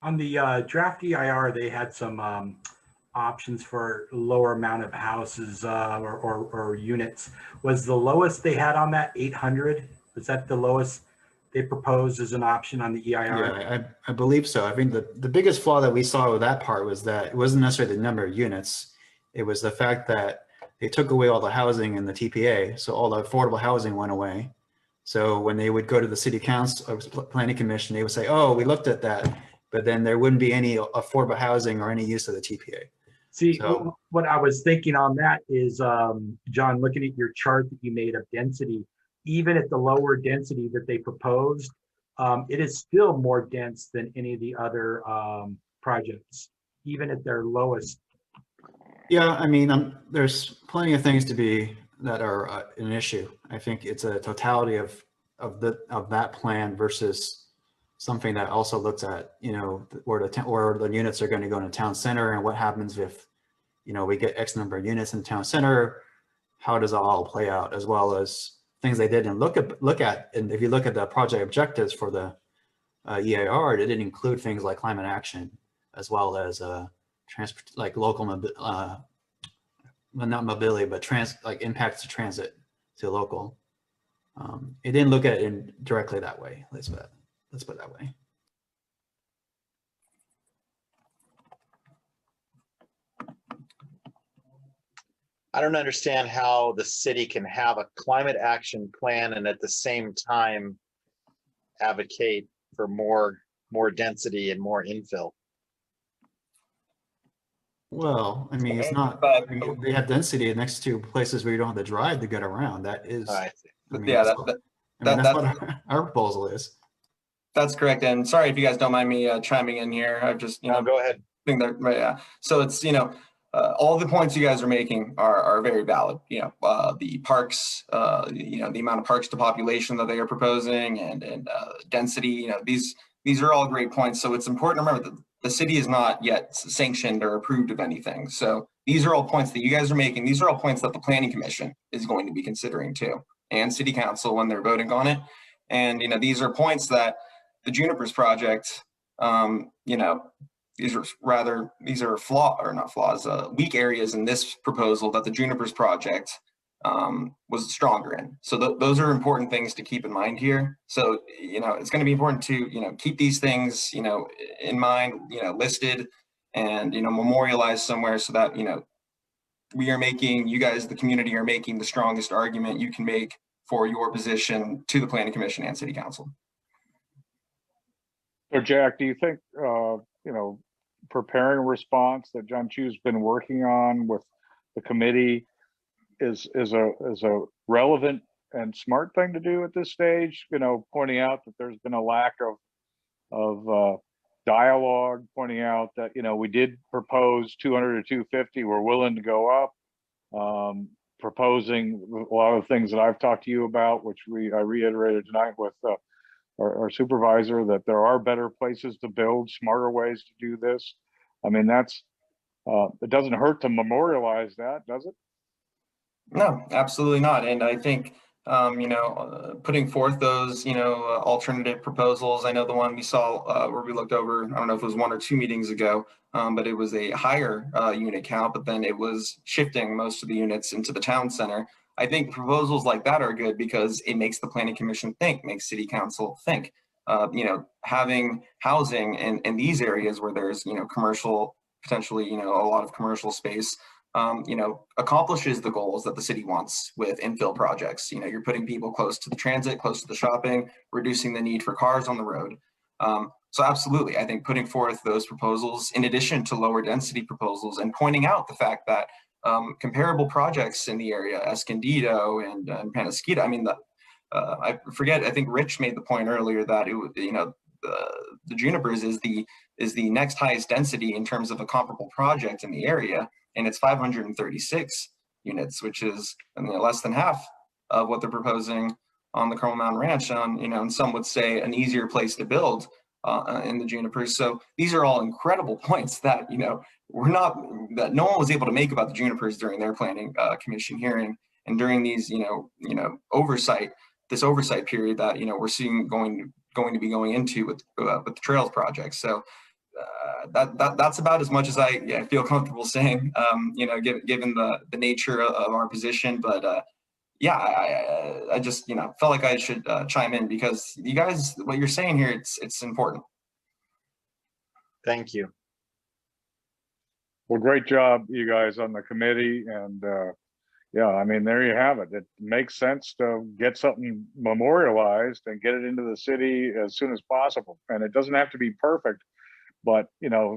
On the draft EIR, they had some options for lower amount of houses or units. Was the lowest they had on that 800? Was that the lowest they proposed as an option on the EIR? Yeah, I believe so. I think the biggest flaw that we saw with that part was that it wasn't necessarily the number of units. It was the fact that they took away all the housing in the TPA. So all the affordable housing went away. So when they would go to the city council or planning commission, they would say, oh, we looked at that, but then there wouldn't be any affordable housing or any use of the TPA. See, So, what I was thinking on that is, John, looking at your chart that you made of density, even at the lower density that they proposed, it is still more dense than any of the other projects, even at their lowest. yeah, I mean, there's plenty of things that are an issue. I think it's a totality of that plan versus something that also looks at, you know, where the units are going to go in a town center and what happens if, you know, we get X number of units in town center. How does it all play out, as well as things they didn't look at. And if you look at the project objectives for the EIR, it didn't include things like climate action, as well as like local well, not mobility, but like impacts to transit to local. It didn't look at it directly that way. Let's put it that way. I don't understand how the city can have a climate action plan and at the same time advocate for more density and more infill. Well, I mean, it's not, I mean, they have density next to places where you don't have to drive to get around. That is, I mean, Yeah, that's what our proposal is. That's correct. And sorry if you guys don't mind me chiming in here. I've just, go ahead. Think that, right, yeah. So it's, all the points you guys are making are very valid. The parks, the amount of parks to population that they are proposing and density, these are all great points. So it's important to remember that the city is not yet sanctioned or approved of anything. So these are all points that you guys are making. These are all points that the planning commission is going to be considering too, and city council when they're voting on it. And, these are points that the Junipers project, these are weak areas in this proposal that the Junipers project was stronger in. So those are important things to keep in mind here. So, it's going to be important to, keep these things, in mind, listed and, memorialized somewhere so that, you guys, the community, are making the strongest argument you can make for your position to the planning commission and city council. So Jack, do you think, preparing a response that John Chu's been working on with the committee is a relevant and smart thing to do at this stage? Pointing out that there's been a lack of dialogue, pointing out that, we did propose 200 to 250, we're willing to go up, proposing a lot of things that I've talked to you about, which I reiterated tonight with our supervisor, that there are better places to build, smarter ways to do this. I mean, it doesn't hurt to memorialize that, does it? No, absolutely not. And I think, putting forth those, alternative proposals. I know the one we saw where we looked over, I don't know if it was 1 or 2 meetings ago, but it was a higher unit count, but then it was shifting most of the units into the town center. I think proposals like that are good because it makes the planning commission think, makes city council think. Having housing in these areas where there's, commercial, potentially, a lot of commercial space, accomplishes the goals that the city wants with infill projects. You're putting people close to the transit, close to the shopping, reducing the need for cars on the road. So absolutely, I think putting forth those proposals in addition to lower density proposals and pointing out the fact that comparable projects in the area, Escondido and Penasquito, I mean, I forget, I think Rich made the point earlier that the Junipers is the next highest density in terms of a comparable project in the area, and it's 536 units, which is less than half of what they're proposing on the Carmel Mountain Ranch. And some would say an easier place to build in the Junipers. So these are all incredible points that that no one was able to make about the Junipers during their planning commission hearing and during these this oversight period that we're seeing going to be going into with the trails project. So that's about as much as I feel comfortable saying, given the nature of our position. But yeah, I just, felt like I should chime in because you guys, what you're saying here, it's important. Thank you. Well, great job, you guys on the committee. And yeah, I mean, there you have it. It makes sense to get something memorialized and get it into the city as soon as possible. And it doesn't have to be perfect, but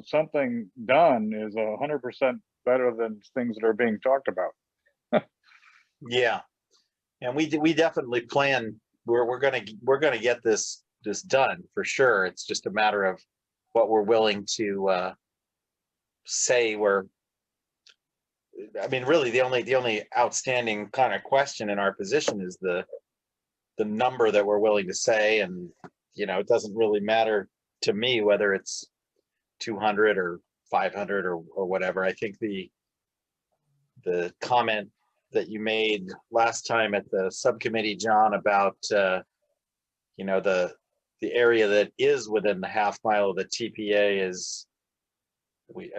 something done is 100% better than things that are being talked about. Yeah, and we definitely plan. We're gonna get this done for sure. It's just a matter of what we're willing to say. I mean, really, the only outstanding kind of question in our position is the number that we're willing to say, and it doesn't really matter to me whether it's 200 or 500 or whatever. I think the comment that you made last time at the subcommittee, John, about the area that is within the half mile of the TPA is, we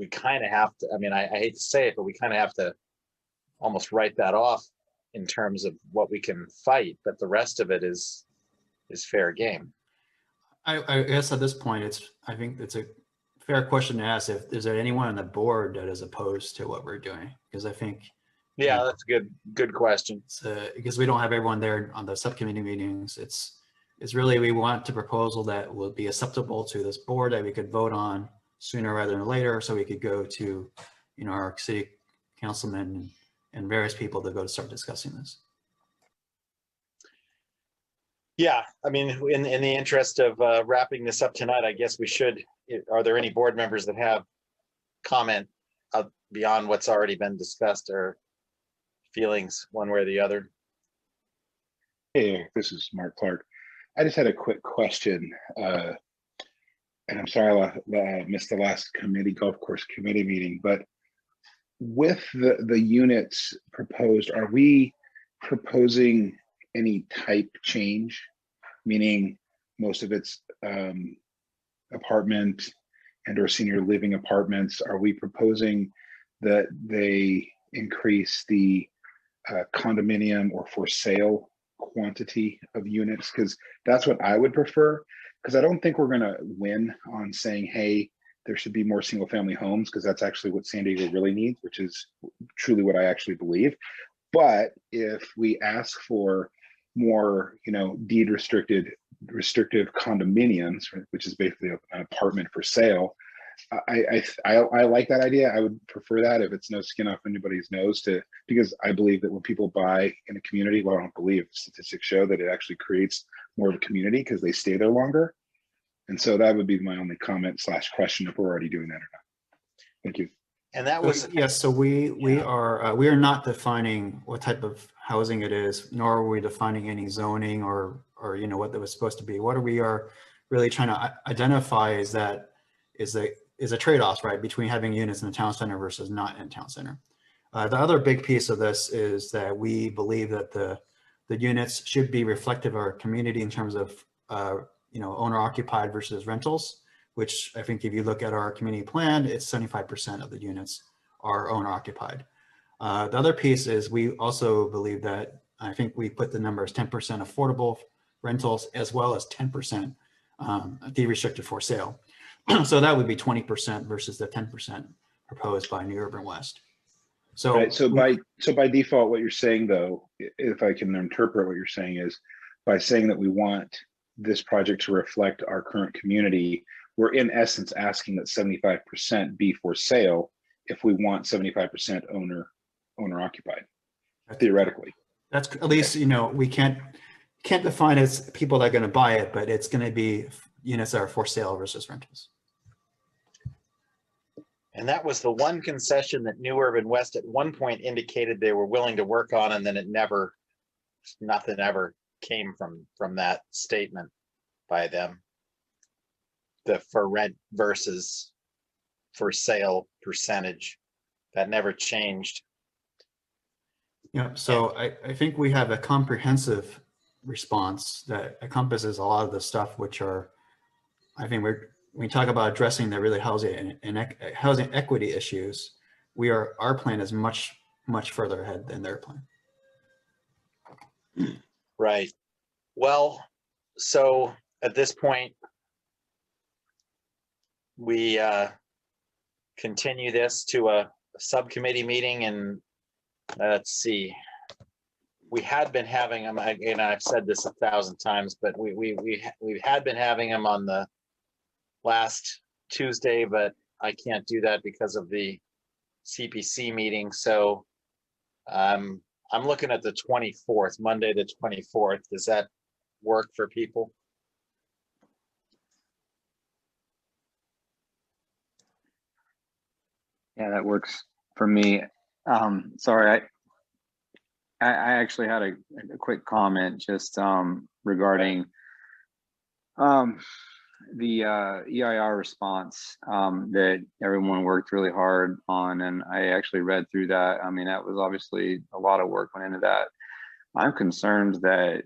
kind of have to, I hate to say it, but we kind of have to almost write that off in terms of what we can fight, but the rest of it is fair game. I guess at this point, I think it's a fair question to ask, is there anyone on the board that is opposed to what we're doing? Because I think, yeah, that's a good question. Because we don't have everyone there on the subcommittee meetings. It's really, we want a proposal that will be acceptable to this board that we could vote on sooner rather than later, so we could go to our city councilmen and various people to go to start discussing this. Yeah, in the interest of wrapping this up tonight, I guess we should. Are there any board members that have comment beyond what's already been discussed or feelings one way or the other? Hey, this is Mark Clark. I just had a quick question, and I'm sorry I missed the last golf course committee meeting, but with the units proposed, are we proposing any type change, meaning most of it's apartment and or senior living apartments? Are we proposing that they increase the condominium or for sale quantity of units? Because that's what I would prefer, because I don't think we're going to win on saying, hey, there should be more single family homes, because that's actually what San Diego really needs, which is truly what I actually believe. But if we ask for more, deed restrictive condominiums, which is basically an apartment for sale, I like that idea. I would prefer that if it's no skin off anybody's nose, because I believe that when people buy in a community, well, I don't believe, statistics show that it actually creates more of a community because they stay there longer. And so that would be my only comment / question, if we're already doing that or not. Thank you. And that was, yes. So we are not defining what type of housing it is, nor are we defining any zoning or what that was supposed to be. What we are really trying to identify is that is a trade-off, right, between having units in the town center versus not in town center. The other big piece of this is that we believe that the units should be reflective of our community in terms of owner occupied versus rentals, which I think if you look at our community plan, it's 75% of the units are owner occupied. The other piece is we also believe that, I think we put the number as 10% affordable rentals as well as 10% de-restricted for sale. So that would be 20% versus the 10% proposed by New Urban West. So, right, so by default, what you're saying, though, if I can interpret what you're saying, is by saying that we want this project to reflect our current community, we're in essence asking that 75% be for sale if we want 75% owner occupied, theoretically. That's at least, we can't define it as people that are going to buy it, but it's going to be units that are for sale versus rentals. And that was the one concession that New Urban West at one point indicated they were willing to work on, and then nothing ever came from that statement by them. The for rent versus for sale percentage, that never changed. Yeah, so I think we have a comprehensive response that encompasses a lot of the stuff, which are, I think when we talk about addressing the really housing housing equity issues, our plan is much further ahead than their plan. Right. Well, so at this point, we continue this to a subcommittee meeting, and let's see. We had been having them, and I've said this 1,000 times, but we had been having them on the last Tuesday, but I can't do that because of the CPC meeting. So I'm looking at the 24th, Monday the 24th. Does that work for people? Yeah, that works for me. Sorry, I actually had a quick comment just regarding the EIR response that everyone worked really hard on, and I actually read through that. I mean, that was obviously a lot of work went into that. I'm concerned that,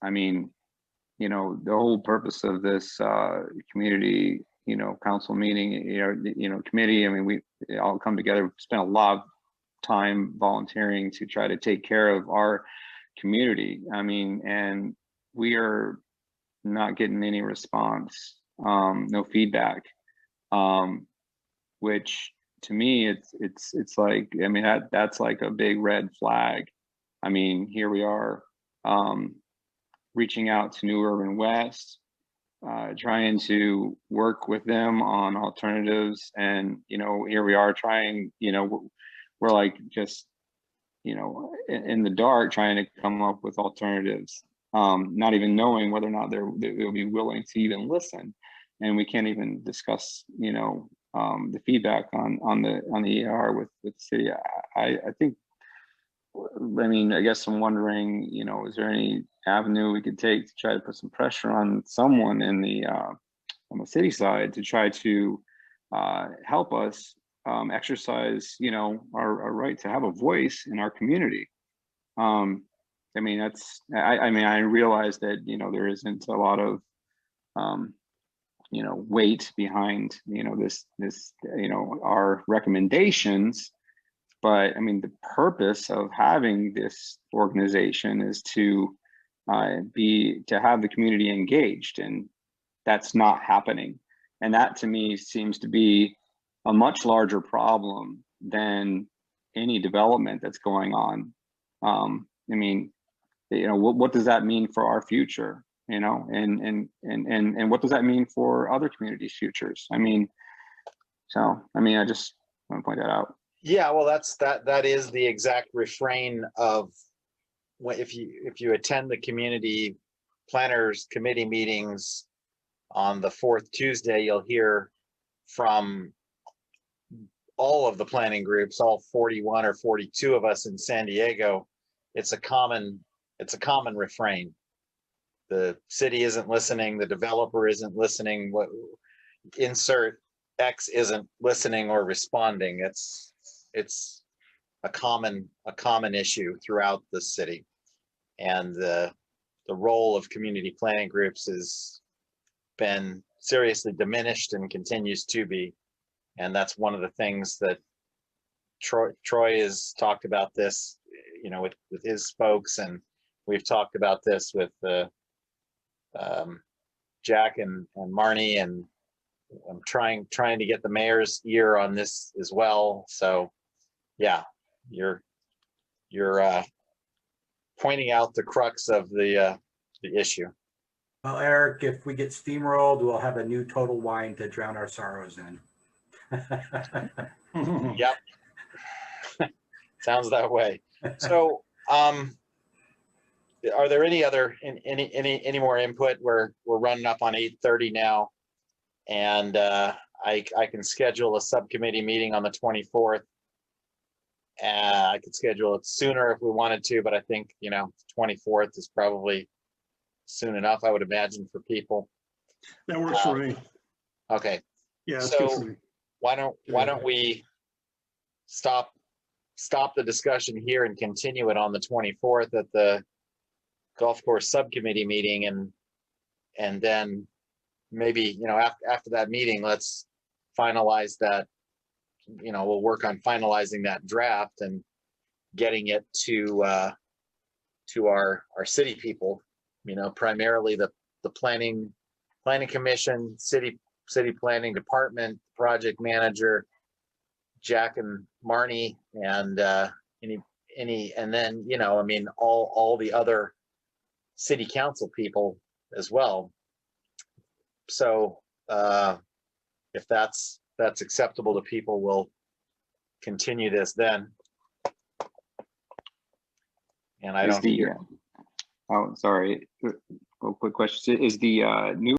I mean, you know, the whole purpose of this community, you know, council meeting, committee, I mean, we all come together, spend a lot of time volunteering to try to take care of our community. I mean, and we are not getting any response, no feedback, which to me, it's like, I mean, that's like a big red flag. I mean, here we are reaching out to New Urban West, trying to work with them on alternatives. And, you know, here we are trying, you know, we're like just, you know, in the dark trying to come up with alternatives, not even knowing whether or not they'll be willing to even listen. And we can't even discuss, you know, the feedback on the ER with the city. I think, I mean, I guess I'm wondering, you know, is there any avenue we could take to try to put some pressure on someone in the on the city side to try to help us exercise, you know, our right to have a voice in our community. I mean, I mean, I realize that, you know, there isn't a lot of, you know, weight behind, you know, this, you know, our recommendations. But I mean, the purpose of having this organization is to have the community engaged, and that's not happening. And that to me seems to be a much larger problem than any development that's going on. I mean, you know, what does that mean for our future? You know, and what does that mean for other communities' futures? I mean, so I mean, I just want to point that out. Yeah, well, that is the exact refrain of what if you attend the community planners committee meetings on the fourth Tuesday, you'll hear from all of the planning groups, all 41 or 42 of us in San Diego. It's a common refrain. The city isn't listening, the developer isn't listening, what insert X isn't listening or responding. It's a common issue throughout the city, and the role of community planning groups has been seriously diminished and continues to be. And that's one of the things that Troy has talked about this, you know, with his folks, and we've talked about this with Jack and Marnie, and I'm trying to get the mayor's ear on this as well. So yeah, you're pointing out the crux of the issue. Well, Eric, if we get steamrolled, we'll have a new Total Wine to drown our sorrows in. Yep. Sounds that way. So are there any other any more input? We're running up on 8:30 now, and I can schedule a subcommittee meeting on the 24th. I could schedule it sooner if we wanted to, but I think, you know, 24th is probably soon enough, I would imagine, for people. That works for me. Okay. Yeah, it's good for So me. why don't we stop the discussion here and continue it on the 24th at the golf course subcommittee meeting, and then maybe, you know, after that meeting, let's finalize that. You know, we'll work on finalizing that draft and getting it to our city people, you know, primarily the planning commission, city planning department, project manager, Jack and Marnie, and and then, you know, I mean, all the other city council people as well. So if that's acceptable to people, we'll continue this then. And I don't hear. Oh, sorry. Quick question. Is the new